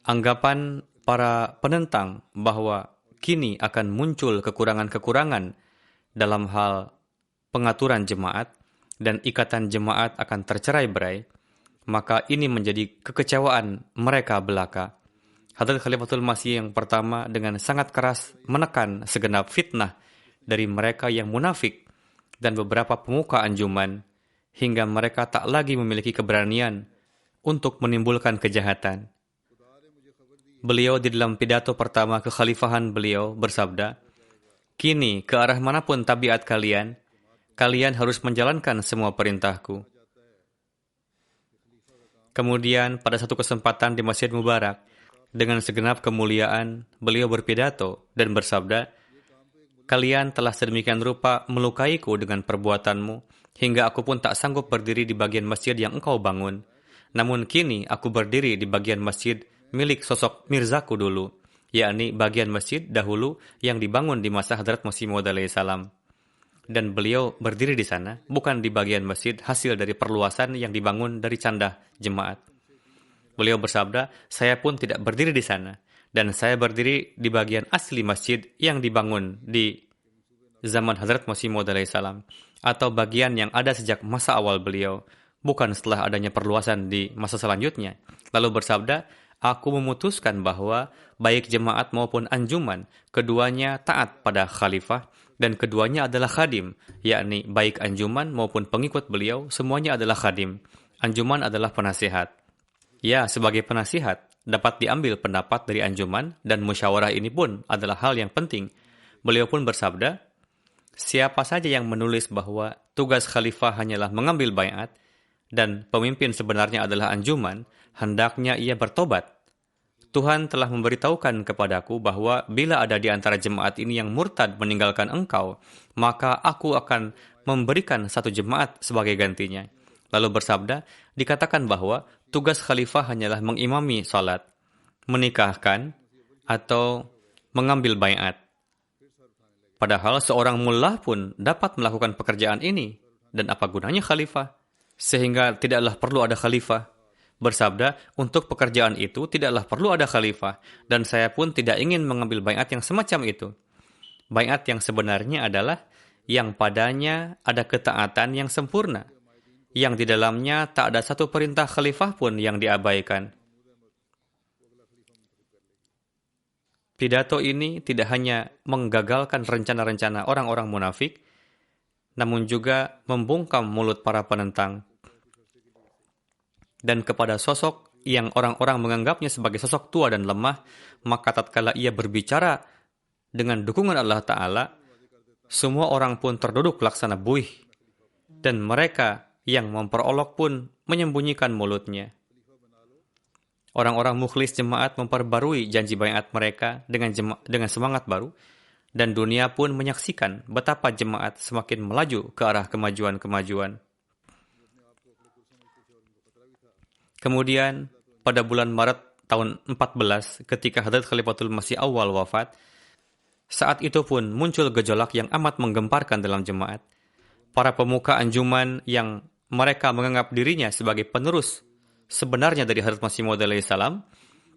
Anggapan para penentang bahwa kini akan muncul kekurangan-kekurangan dalam hal pengaturan jemaat dan ikatan jemaat akan tercerai-berai, maka ini menjadi kekecewaan mereka belaka. Hadrat Khalifatul Masih yang pertama dengan sangat keras menekan segenap fitnah dari mereka yang munafik dan beberapa pemuka anjuman, hingga mereka tak lagi memiliki keberanian untuk menimbulkan kejahatan. Beliau di dalam pidato pertama kekhalifahan beliau bersabda, "Kini ke arah manapun tabiat kalian, kalian harus menjalankan semua perintahku." Kemudian pada satu kesempatan di Masjid Mubarak, dengan segenap kemuliaan, beliau berpidato dan bersabda, "Kalian telah sedemikian rupa melukaiku dengan perbuatanmu, hingga aku pun tak sanggup berdiri di bagian masjid yang engkau bangun. Namun kini aku berdiri di bagian masjid milik sosok Mirzaku dulu, yakni bagian masjid dahulu yang dibangun di masa Hadrat Masih Maud alaihissalam. Dan beliau berdiri di sana, bukan di bagian masjid hasil dari perluasan yang dibangun dari candah jemaat. Beliau bersabda, "Saya pun tidak berdiri di sana, dan saya berdiri di bagian asli masjid yang dibangun di zaman Hadrat Masih Maud alaihissalam, atau bagian yang ada sejak masa awal beliau, bukan setelah adanya perluasan di masa selanjutnya." Lalu bersabda, "Aku memutuskan bahwa baik jemaat maupun anjuman, keduanya taat pada khalifah, dan keduanya adalah khadim, yakni baik anjuman maupun pengikut beliau, semuanya adalah khadim. Anjuman adalah penasihat. Ya, sebagai penasihat, dapat diambil pendapat dari anjuman, dan musyawarah ini pun adalah hal yang penting." Beliau pun bersabda, "Siapa saja yang menulis bahwa tugas khalifah hanyalah mengambil baiat, dan pemimpin sebenarnya adalah anjuman, hendaknya ia bertobat. Tuhan telah memberitahukan kepadaku bahwa bila ada di antara jemaat ini yang murtad meninggalkan engkau, maka aku akan memberikan satu jemaat sebagai gantinya." Lalu bersabda, dikatakan bahwa tugas khalifah hanyalah mengimami salat, menikahkan, atau mengambil baiat. Padahal seorang mullah pun dapat melakukan pekerjaan ini, dan apa gunanya khalifah? Sehingga tidaklah perlu ada khalifah. Bersabda, untuk pekerjaan itu tidaklah perlu ada khalifah, dan saya pun tidak ingin mengambil baiat yang semacam itu. Baiat yang sebenarnya adalah yang padanya ada ketaatan yang sempurna, yang di dalamnya tak ada satu perintah khalifah pun yang diabaikan. Pidato ini tidak hanya menggagalkan rencana-rencana orang-orang munafik, namun juga membungkam mulut para penentang. Dan kepada sosok yang orang-orang menganggapnya sebagai sosok tua dan lemah, maka tatkala ia berbicara dengan dukungan Allah Ta'ala, semua orang pun terduduk laksana buih, dan mereka yang memperolok pun menyembunyikan mulutnya. Orang-orang mukhlis jemaat memperbarui janji baiat mereka dengan semangat baru, dan dunia pun menyaksikan betapa jemaat semakin melaju ke arah kemajuan-kemajuan. Kemudian, pada bulan Maret tahun 14, ketika Hadrat Khalifatul Masih Awal wafat, saat itu pun muncul gejolak yang amat menggemparkan dalam jemaat. Para pemuka anjuman yang mereka menganggap dirinya sebagai penerus sebenarnya dari Hadrat Masih Maud alaihissalam,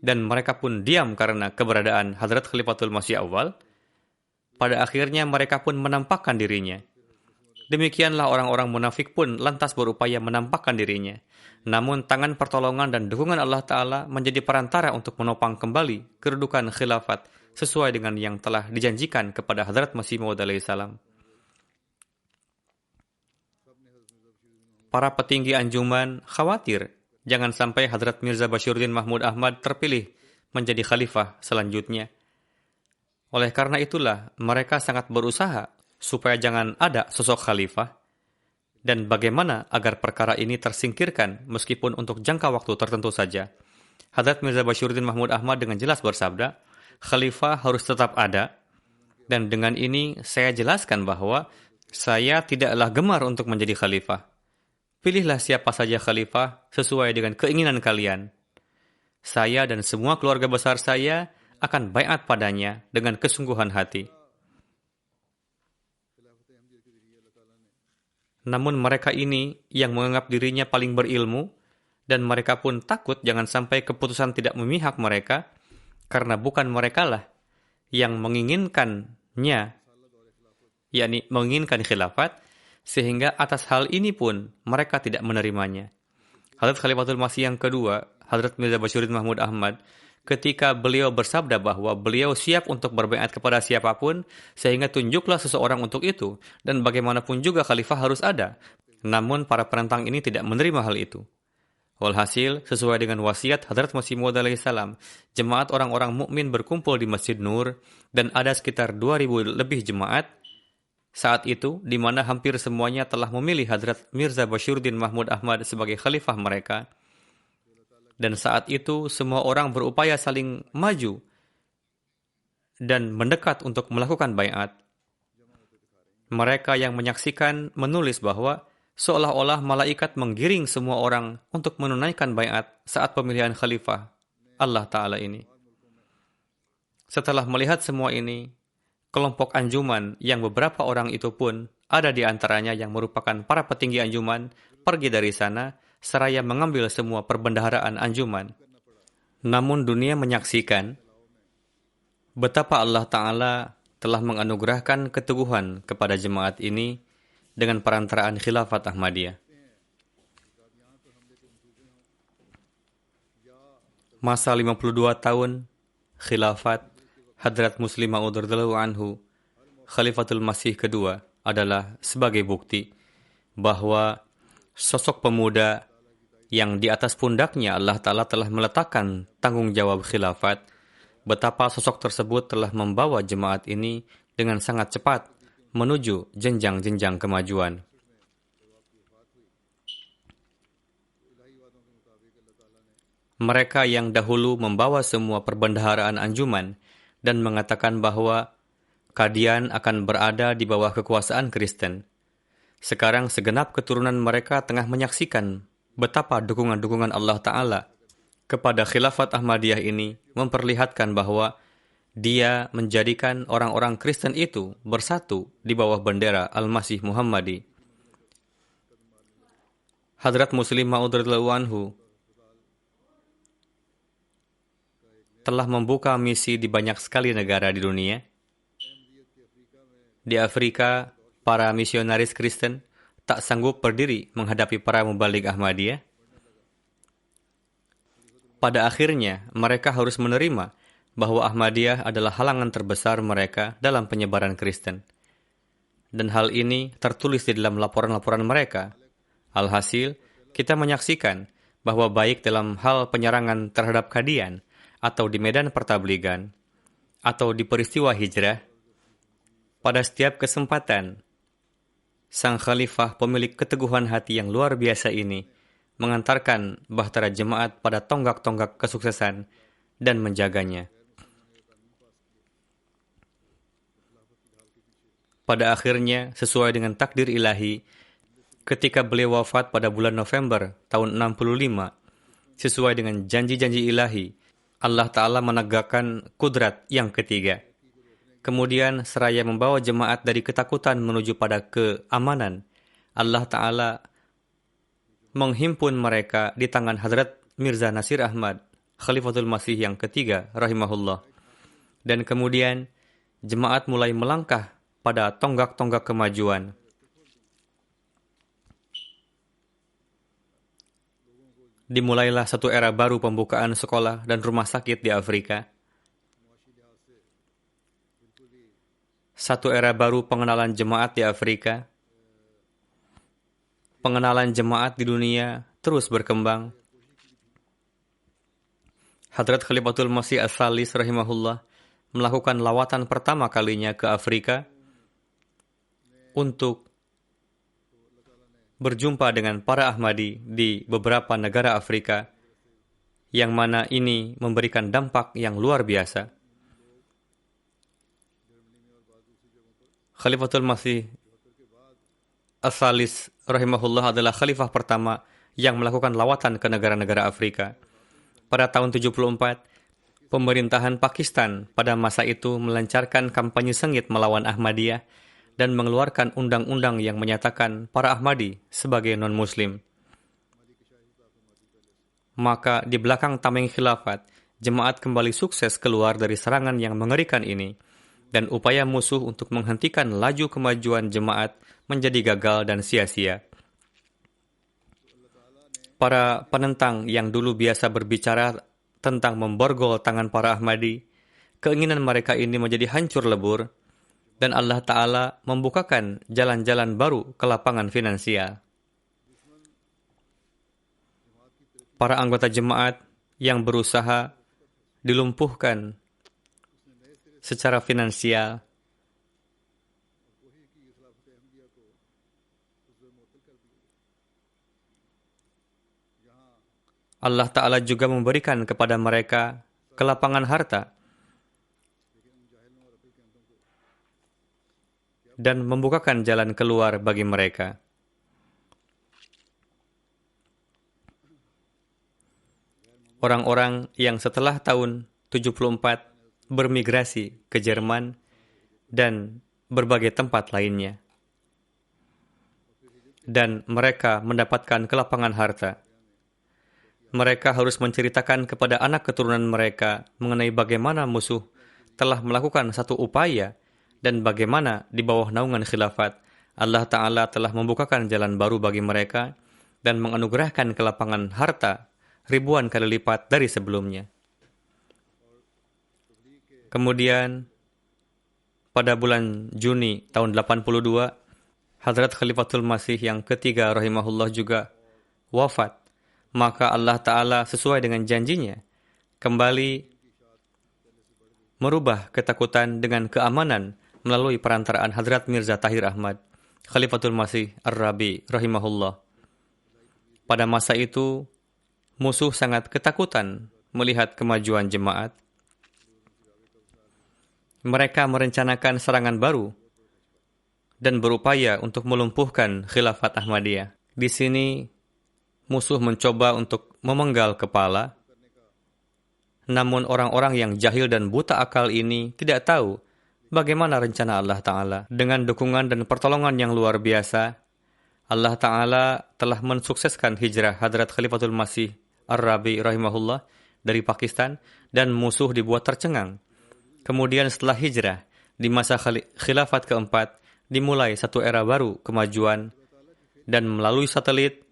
dan mereka pun diam karena keberadaan Hadrat Khalifatul Masih Awal, pada akhirnya mereka pun menampakkan dirinya. Demikianlah orang-orang munafik pun lantas berupaya menampakkan dirinya. Namun tangan pertolongan dan dukungan Allah Ta'ala menjadi perantara untuk menopang kembali kedudukan khilafat sesuai dengan yang telah dijanjikan kepada Hadrat Masih Maud alaihissalam. Para petinggi anjuman khawatir jangan sampai Hadrat Mirza Bashiruddin Mahmud Ahmad terpilih menjadi khalifah selanjutnya. Oleh karena itulah mereka sangat berusaha supaya jangan ada sosok khalifah, dan bagaimana agar perkara ini tersingkirkan meskipun untuk jangka waktu tertentu saja. Hadrat Mirza Bashiruddin Mahmud Ahmad dengan jelas bersabda, khalifah harus tetap ada, dan dengan ini saya jelaskan bahwa saya tidaklah gemar untuk menjadi khalifah. Pilihlah siapa saja khalifah sesuai dengan keinginan kalian. Saya dan semua keluarga besar saya akan baiat padanya dengan kesungguhan hati. Namun mereka ini yang menganggap dirinya paling berilmu, dan mereka pun takut jangan sampai keputusan tidak memihak mereka, karena bukan merekalah yang menginginkannya, yakni menginginkan khilafat, sehingga atas hal ini pun mereka tidak menerimanya. Hadrat Khalifatul Masih yang kedua, Hadrat Mirza Bashiruddin Mahmud Ahmad, ketika beliau bersabda bahwa beliau siap untuk berbaiat kepada siapapun, sehingga tunjuklah seseorang untuk itu, dan bagaimanapun juga khalifah harus ada. Namun para penentang ini tidak menerima hal itu. Walhasil, sesuai dengan wasiat Hadrat Masih Maud alaihissalam, jemaat orang-orang mukmin berkumpul di Masjid Nur dan ada sekitar 2.000 lebih jemaat saat itu, di mana hampir semuanya telah memilih Hadrat Mirza Bashiruddin Mahmud Ahmad sebagai khalifah mereka. Dan saat itu, semua orang berupaya saling maju dan mendekat untuk melakukan baiat. Mereka yang menyaksikan menulis bahwa seolah-olah malaikat menggiring semua orang untuk menunaikan baiat saat pemilihan khalifah Allah Ta'ala ini. Setelah melihat semua ini, kelompok anjuman yang beberapa orang itu pun ada di antaranya yang merupakan para petinggi anjuman pergi dari sana seraya mengambil semua perbendaharaan anjuman. Namun dunia menyaksikan betapa Allah Ta'ala telah menganugerahkan keteguhan kepada jemaat ini dengan perantaraan Khilafat Ahmadiyah. Masa 52 tahun Khilafat Hadrat Muslim Maud radhiyallahu anhu, Khalifatul Masih kedua, adalah sebagai bukti bahwa sosok pemuda yang di atas pundaknya Allah Ta'ala telah meletakkan tanggung jawab khilafat, betapa sosok tersebut telah membawa jemaat ini dengan sangat cepat menuju jenjang-jenjang kemajuan. Mereka yang dahulu membawa semua perbendaharaan anjuman dan mengatakan bahwa Qadian akan berada di bawah kekuasaan Kristen. Sekarang segenap keturunan mereka tengah menyaksikan betapa dukungan-dukungan Allah Ta'ala kepada Khilafat Ahmadiyah ini memperlihatkan bahwa Dia menjadikan orang-orang Kristen itu bersatu di bawah bendera Al-Masih Muhammadi. Hadrat Muslim Maud radhiyallahu anhu telah membuka misi di banyak sekali negara di dunia. Di Afrika, para misionaris Kristen tak sanggup berdiri menghadapi para mubalik Ahmadiyah. Pada akhirnya, mereka harus menerima bahwa Ahmadiyah adalah halangan terbesar mereka dalam penyebaran Kristen. Dan hal ini tertulis di dalam laporan-laporan mereka. Alhasil, kita menyaksikan bahwa baik dalam hal penyerangan terhadap Qadian, atau di medan pertabligan, atau di peristiwa hijrah, pada setiap kesempatan, Sang Khalifah pemilik keteguhan hati yang luar biasa ini mengantarkan bahtera jemaat pada tonggak-tonggak kesuksesan dan menjaganya. Pada akhirnya, sesuai dengan takdir ilahi, ketika beliau wafat pada bulan November tahun 65, sesuai dengan janji-janji ilahi, Allah Ta'ala menegakkan kudrat yang ketiga. Kemudian, seraya membawa jemaat dari ketakutan menuju pada keamanan, Allah Ta'ala menghimpun mereka di tangan Hadrat Mirza Nasir Ahmad, Khalifatul Masih yang ketiga, rahimahullah. Dan kemudian, jemaat mulai melangkah pada tonggak-tonggak kemajuan. Dimulailah satu era baru pembukaan sekolah dan rumah sakit di Afrika. Satu era baru pengenalan jemaat di Afrika. Pengenalan jemaat di dunia terus berkembang. Hadrat Khalifatul Masih As-Salis rahimahullah melakukan lawatan pertama kalinya ke Afrika untuk berjumpa dengan para Ahmadi di beberapa negara Afrika, yang mana ini memberikan dampak yang luar biasa. Khalifatul Masih As-Salis rahimahullah adalah khalifah pertama yang melakukan lawatan ke negara-negara Afrika. Pada tahun 74, pemerintahan Pakistan pada masa itu melancarkan kampanye sengit melawan Ahmadiyah dan mengeluarkan undang-undang yang menyatakan para Ahmadi sebagai non-Muslim. Maka di belakang tameng khilafat, jemaat kembali sukses keluar dari serangan yang mengerikan ini, dan upaya musuh untuk menghentikan laju kemajuan jemaat menjadi gagal dan sia-sia. Para penentang yang dulu biasa berbicara tentang memborgol tangan para Ahmadi, keinginan mereka ini menjadi hancur lebur, dan Allah Ta'ala membukakan jalan-jalan baru ke lapangan finansial. para anggota jemaat yang berusaha dilumpuhkan secara finansial. Allah Ta'ala juga memberikan kepada mereka kelapangan harta dan membukakan jalan keluar bagi mereka. Orang-orang yang setelah tahun 74 bermigrasi ke Jerman dan berbagai tempat lainnya. Dan mereka mendapatkan kelapangan harta. Mereka harus menceritakan kepada anak keturunan mereka mengenai bagaimana musuh telah melakukan satu upaya dan bagaimana di bawah naungan khilafat Allah Ta'ala telah membukakan jalan baru bagi mereka dan menganugerahkan kelapangan harta ribuan kali lipat dari sebelumnya. Kemudian pada bulan Juni tahun 82, Hadrat Khalifatul Masih yang ketiga rahimahullah juga wafat. Maka Allah Ta'ala sesuai dengan janjinya kembali merubah ketakutan dengan keamanan melalui perantaraan Hadrat Mirza Tahir Ahmad, Khalifatul Masih Ar-Rabi rahimahullah. Pada masa itu, musuh sangat ketakutan melihat kemajuan jemaat. Mereka merencanakan serangan baru dan berupaya untuk melumpuhkan khilafat Ahmadiyah. Di sini, musuh mencoba untuk memenggal kepala. Namun orang-orang yang jahil dan buta akal ini tidak tahu bagaimana rencana Allah Ta'ala. Dengan dukungan dan pertolongan yang luar biasa, Allah Ta'ala telah mensukseskan hijrah Hadrat Khalifatul Masih Ar-Rabi rahimahullah dari Pakistan dan musuh dibuat tercengang. Kemudian setelah hijrah, di masa khilafat keempat, dimulai satu era baru kemajuan dan melalui satelit,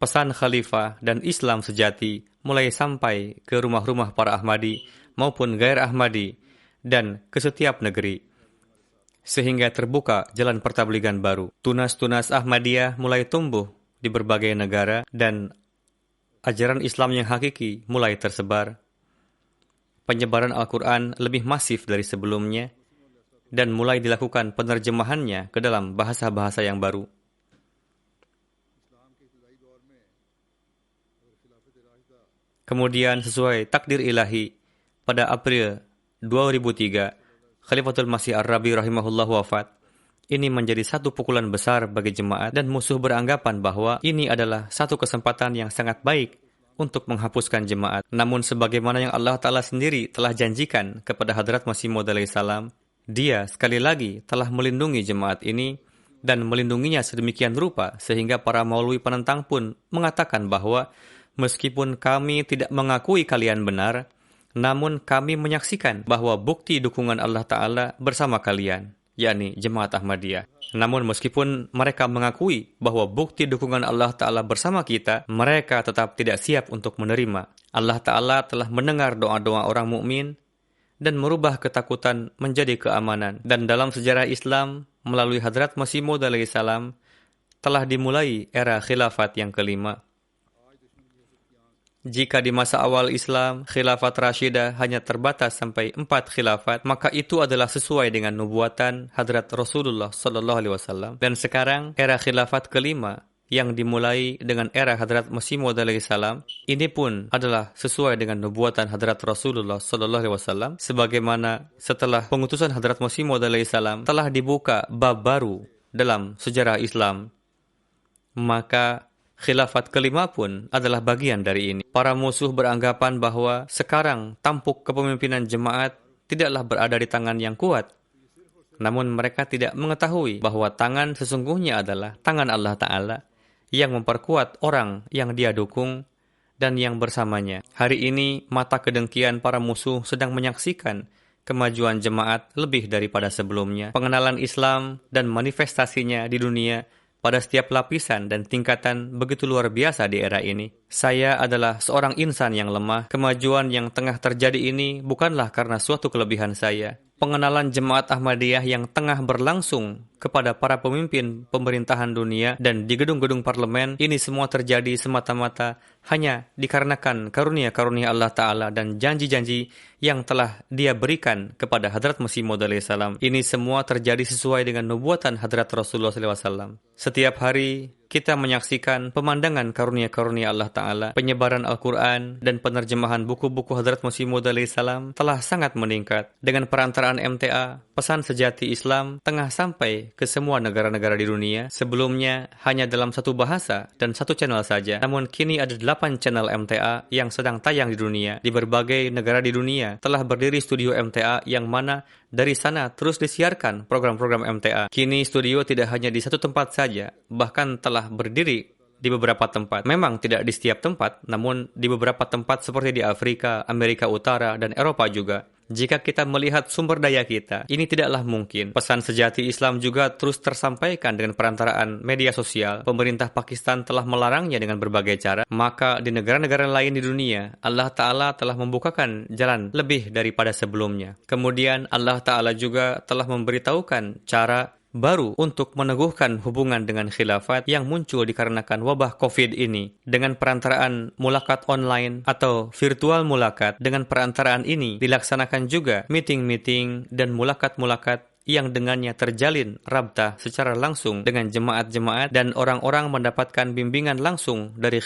pesan khalifah dan Islam sejati mulai sampai ke rumah-rumah para Ahmadi maupun gair Ahmadi dan ke setiap negeri. Sehingga terbuka jalan pertabligan baru. Tunas-tunas Ahmadiyah mulai tumbuh di berbagai negara dan ajaran Islam yang hakiki mulai tersebar. Penyebaran Al-Quran lebih masif dari sebelumnya dan mulai dilakukan penerjemahannya ke dalam bahasa-bahasa yang baru. Kemudian sesuai takdir ilahi, pada April 2003, Khalifatul Masih Ar-Rabi rahimahullah wafat. Ini menjadi satu pukulan besar bagi jemaat dan musuh beranggapan bahwa ini adalah satu kesempatan yang sangat baik untuk menghapuskan jemaat. Namun sebagaimana yang Allah Ta'ala sendiri telah janjikan kepada Hadrat Masih Maud alaihi salam, Dia sekali lagi telah melindungi jemaat ini dan melindunginya sedemikian rupa sehingga para maulwi penentang pun mengatakan bahwa meskipun kami tidak mengakui kalian benar, namun kami menyaksikan bahwa bukti dukungan Allah Ta'ala bersama kalian, yakni Jemaat Ahmadiyah. Namun meskipun mereka mengakui bahwa bukti dukungan Allah Ta'ala bersama kita, mereka tetap tidak siap untuk menerima. Allah Ta'ala telah mendengar doa-doa orang mukmin dan merubah ketakutan menjadi keamanan. Dan dalam sejarah Islam, melalui Hadrat Masih Maud alaihi salam, telah dimulai era khilafat yang kelima. Jika di masa awal Islam, khilafat Rashidah hanya terbatas sampai 4 khilafat, maka itu adalah sesuai dengan nubuatan Hadrat Rasulullah SAW. Dan sekarang, era khilafat kelima yang dimulai dengan era Hadrat Masih Maud alaihi salam, ini pun adalah sesuai dengan nubuatan Hadrat Rasulullah SAW. Sebagaimana setelah pengutusan Hadrat Masih Maud alaihi salam telah dibuka bab baru dalam sejarah Islam, maka khilafat kelima pun adalah bagian dari ini. Para musuh beranggapan bahwa sekarang tampuk kepemimpinan jemaat tidaklah berada di tangan yang kuat. Namun mereka tidak mengetahui bahwa tangan sesungguhnya adalah tangan Allah Ta'ala yang memperkuat orang yang Dia dukung dan yang bersamanya. Hari ini mata kedengkian para musuh sedang menyaksikan kemajuan jemaat lebih daripada sebelumnya. Pengenalan Islam dan manifestasinya di dunia pada setiap lapisan dan tingkatan begitu luar biasa di era ini. Saya adalah seorang insan yang lemah. Kemajuan yang tengah terjadi ini bukanlah karena suatu kelebihan saya. Pengenalan jemaat Ahmadiyah yang tengah berlangsung kepada para pemimpin pemerintahan dunia dan di gedung-gedung parlemen, ini semua terjadi semata-mata hanya dikarenakan karunia-karunia Allah Ta'ala dan janji-janji yang telah Dia berikan kepada Hadrat Masih Maud alaihissalam. Ini semua terjadi sesuai dengan nubuatan Hadrat Rasulullah SAW. Setiap hari kita menyaksikan pemandangan karunia-karunia Allah Ta'ala, penyebaran Al-Quran dan penerjemahan buku-buku Hadrat Masih Maud alaihissalam telah sangat meningkat. Dengan perantaraan MTA, pesan sejati Islam tengah sampai ke semua negara-negara di dunia. Sebelumnya hanya dalam satu bahasa dan satu channel saja, namun kini ada 8 channel MTA yang sedang tayang di dunia. Di berbagai negara di dunia telah berdiri studio MTA yang mana dari sana terus disiarkan program-program MTA. Kini studio tidak hanya di satu tempat saja, bahkan telah berdiri di beberapa tempat. Memang tidak di setiap tempat, namun di beberapa tempat seperti di Afrika, Amerika Utara, dan Eropa juga. Jika kita melihat sumber daya kita, ini tidaklah mungkin. Pesan sejati Islam juga terus tersampaikan dengan perantaraan media sosial. Pemerintah Pakistan telah melarangnya dengan berbagai cara. Maka di negara-negara lain di dunia, Allah Ta'ala telah membukakan jalan lebih daripada sebelumnya. Kemudian Allah Ta'ala juga telah memberitahukan cara baru untuk meneguhkan hubungan dengan khilafat yang muncul dikarenakan wabah COVID ini. Dengan perantaraan mulakat online atau virtual mulakat, dengan perantaraan ini dilaksanakan juga meeting-meeting dan mulakat-mulakat yang dengannya terjalin rabta secara langsung dengan jemaat-jemaat dan orang-orang mendapatkan bimbingan langsung dari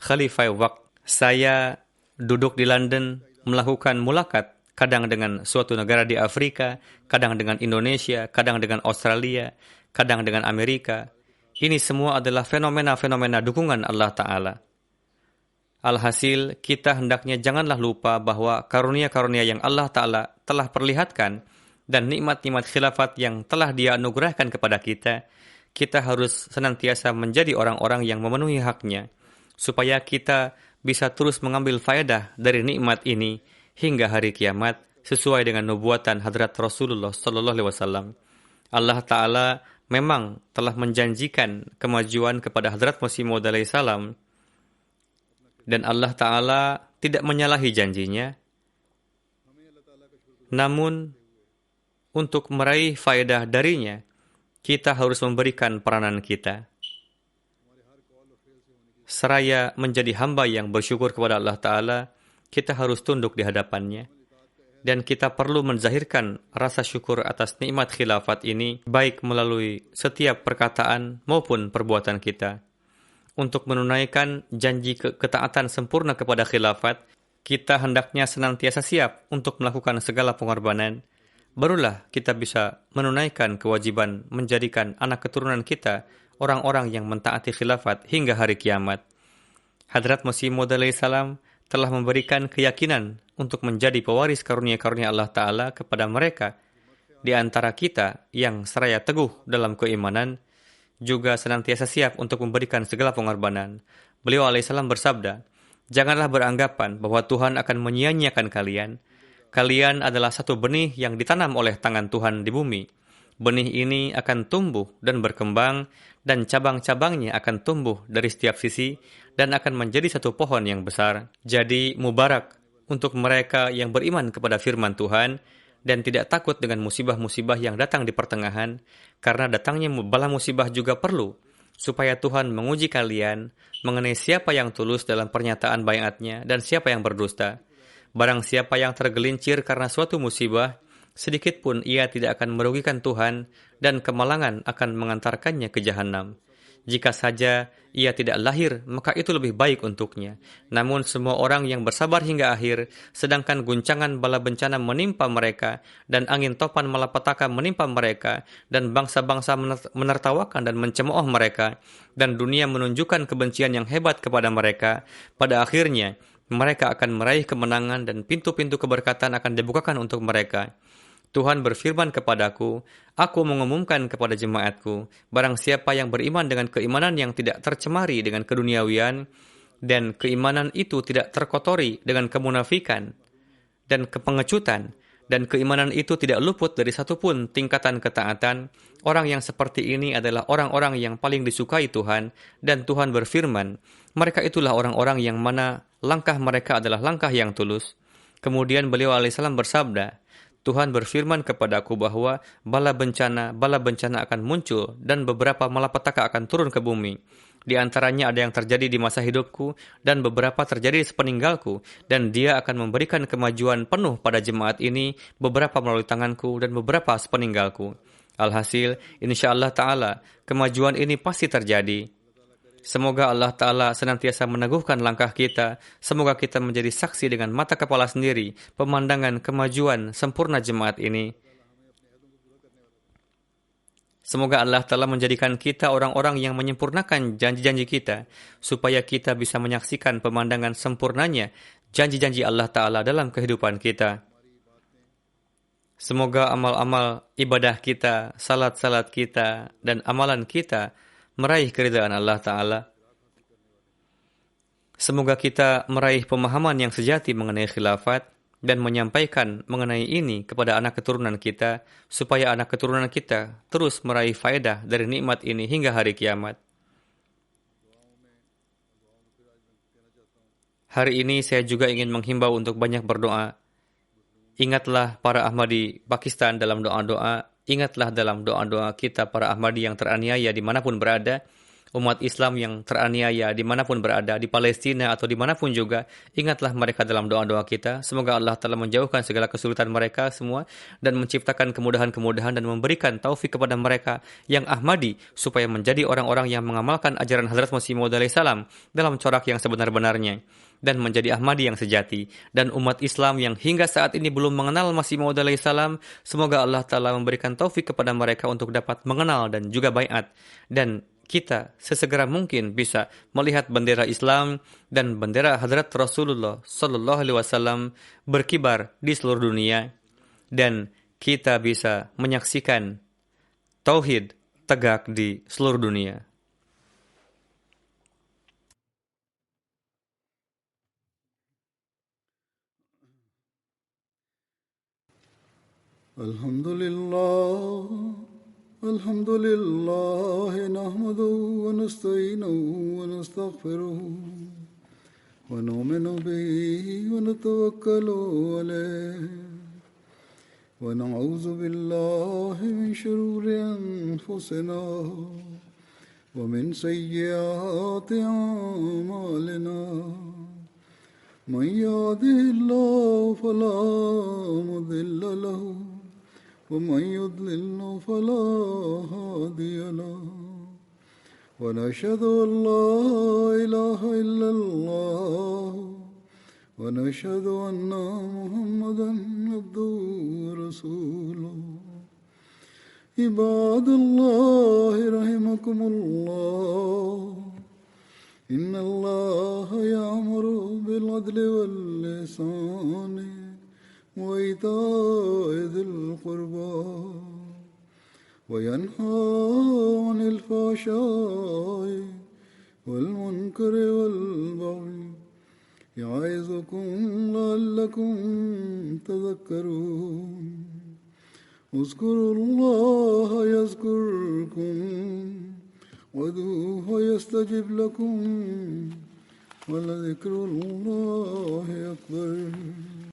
Khalifah Waqt. Saya duduk di London melakukan mulakat, kadang dengan suatu negara di Afrika, kadang dengan Indonesia, kadang dengan Australia, kadang dengan Amerika. Ini semua adalah fenomena-fenomena dukungan Allah Ta'ala. Alhasil, kita hendaknya janganlah lupa bahwa karunia-karunia yang Allah Ta'ala telah perlihatkan dan nikmat-nikmat khilafat yang telah Dia anugerahkan kepada kita, kita harus senantiasa menjadi orang-orang yang memenuhi haknya, supaya kita bisa terus mengambil faedah dari nikmat ini hingga hari kiamat sesuai dengan nubuatan Hadrat Rasulullah sallallahu alaihi wasallam. Allah Ta'ala memang telah menjanjikan kemajuan kepada Hadrat Masih Maud alaihissalam dan Allah Ta'ala tidak menyalahi janjinya. Namun untuk meraih faedah darinya, kita harus memberikan peranan kita. Seraya menjadi hamba yang bersyukur kepada Allah Ta'ala, kita harus tunduk di hadapannya. Dan kita perlu menzahirkan rasa syukur atas nikmat khilafat ini, baik melalui setiap perkataan maupun perbuatan kita. Untuk menunaikan janji ketaatan sempurna kepada khilafat, kita hendaknya senantiasa siap untuk melakukan segala pengorbanan. Barulah kita bisa menunaikan kewajiban menjadikan anak keturunan kita orang-orang yang mentaati khilafat hingga hari kiamat. Hadrat Masih Maud alaihissalam telah memberikan keyakinan untuk menjadi pewaris karunia-karunia Allah Ta'ala kepada mereka di antara kita yang seraya teguh dalam keimanan, juga senantiasa siap untuk memberikan segala pengorbanan. Beliau alaihissalam bersabda, "Janganlah beranggapan bahwa Tuhan akan menyia-nyiakan kalian. Kalian adalah satu benih yang ditanam oleh tangan Tuhan di bumi. Benih ini akan tumbuh dan berkembang, dan cabang-cabangnya akan tumbuh dari setiap sisi dan akan menjadi satu pohon yang besar. Jadi mubarak untuk mereka yang beriman kepada firman Tuhan dan tidak takut dengan musibah-musibah yang datang di pertengahan, karena datangnya bala musibah juga perlu, supaya Tuhan menguji kalian mengenai siapa yang tulus dalam pernyataan baiatnya dan siapa yang berdusta. Barang siapa yang tergelincir karena suatu musibah, sedikit pun ia tidak akan merugikan Tuhan dan kemalangan akan mengantarkannya ke jahanam. Jika saja ia tidak lahir, maka itu lebih baik untuknya. Namun semua orang yang bersabar hingga akhir, sedangkan guncangan bala bencana menimpa mereka, dan angin topan malapetaka menimpa mereka, dan bangsa-bangsa menertawakan dan mencemooh mereka, dan dunia menunjukkan kebencian yang hebat kepada mereka, pada akhirnya mereka akan meraih kemenangan dan pintu-pintu keberkatan akan dibukakan untuk mereka. Tuhan berfirman kepadaku, aku mengumumkan kepada jemaatku, barang siapa yang beriman dengan keimanan yang tidak tercemari dengan keduniawian, dan keimanan itu tidak terkotori dengan kemunafikan dan kepengecutan, dan keimanan itu tidak luput dari satupun tingkatan ketaatan, orang yang seperti ini adalah orang-orang yang paling disukai Tuhan, dan Tuhan berfirman, mereka itulah orang-orang yang mana langkah mereka adalah langkah yang tulus. Kemudian beliau alaihissalam bersabda, Tuhan berfirman kepadaku bahwa bala bencana akan muncul dan beberapa malapetaka akan turun ke bumi. Di antaranya ada yang terjadi di masa hidupku dan beberapa terjadi sepeninggalku, dan Dia akan memberikan kemajuan penuh pada jemaat ini, beberapa melalui tanganku dan beberapa sepeninggalku. Alhasil, insya Allah Ta'ala, kemajuan ini pasti terjadi. Semoga Allah Ta'ala senantiasa meneguhkan langkah kita. Semoga kita menjadi saksi dengan mata kepala sendiri pemandangan kemajuan sempurna jemaat ini. Semoga Allah Ta'ala menjadikan kita orang-orang yang menyempurnakan janji-janji kita, supaya kita bisa menyaksikan pemandangan sempurnanya janji-janji Allah Ta'ala dalam kehidupan kita. Semoga amal-amal ibadah kita, salat-salat kita, dan amalan kita meraih keridhaan Allah Ta'ala. Semoga kita meraih pemahaman yang sejati mengenai khilafat dan menyampaikan mengenai ini kepada anak keturunan kita, supaya anak keturunan kita terus meraih faedah dari nikmat ini hingga hari kiamat. Hari ini saya juga ingin menghimbau untuk banyak berdoa. Ingatlah para Ahmadi Pakistan dalam doa-doa. Ingatlah dalam doa-doa kita para Ahmadi yang teraniaya dimanapun berada. Umat Islam yang teraniaya dimanapun berada, di Palestina atau dimanapun juga. Ingatlah mereka dalam doa-doa kita. Semoga Allah telah menjauhkan segala kesulitan mereka semua dan menciptakan kemudahan-kemudahan dan memberikan taufik kepada mereka yang Ahmadi supaya menjadi orang-orang yang mengamalkan ajaran Hazrat Masih Maud alaihissalam dalam corak yang sebenar-benarnya dan menjadi Ahmadi yang sejati. Dan umat Islam yang hingga saat ini belum mengenal Masih Maud alaihissalam, semoga Allah Ta'ala memberikan taufik kepada mereka untuk dapat mengenal dan juga baiat. Dan kita sesegera mungkin bisa melihat bendera Islam dan bendera Hadrat Rasulullah Sallallahu Alaihi Wasallam berkibar di seluruh dunia, dan kita bisa menyaksikan tauhid tegak di seluruh dunia. الحمد لله نحمده ونستعينه ونستغفره ونؤمن به ونتوكل عليه ونعوذ بالله من شرور أنفسنا ومن سيئات أعمالنا من يهده الله فلا مضل له ومن يضلل فلا هادي له ونشهد أن لا إله إلا الله ونشهد أن محمدا عبده ورسوله عباد الله رحمكم الله إن الله يأمر بالعدل والإحسان وإيتاء ذي القربى وينهى عن الفحشاء والمنكر والبغي يعظكم لعلكم تذكرون اذكروا الله يذكركم وادعوه يستجب لكم ولذكر الله أكبر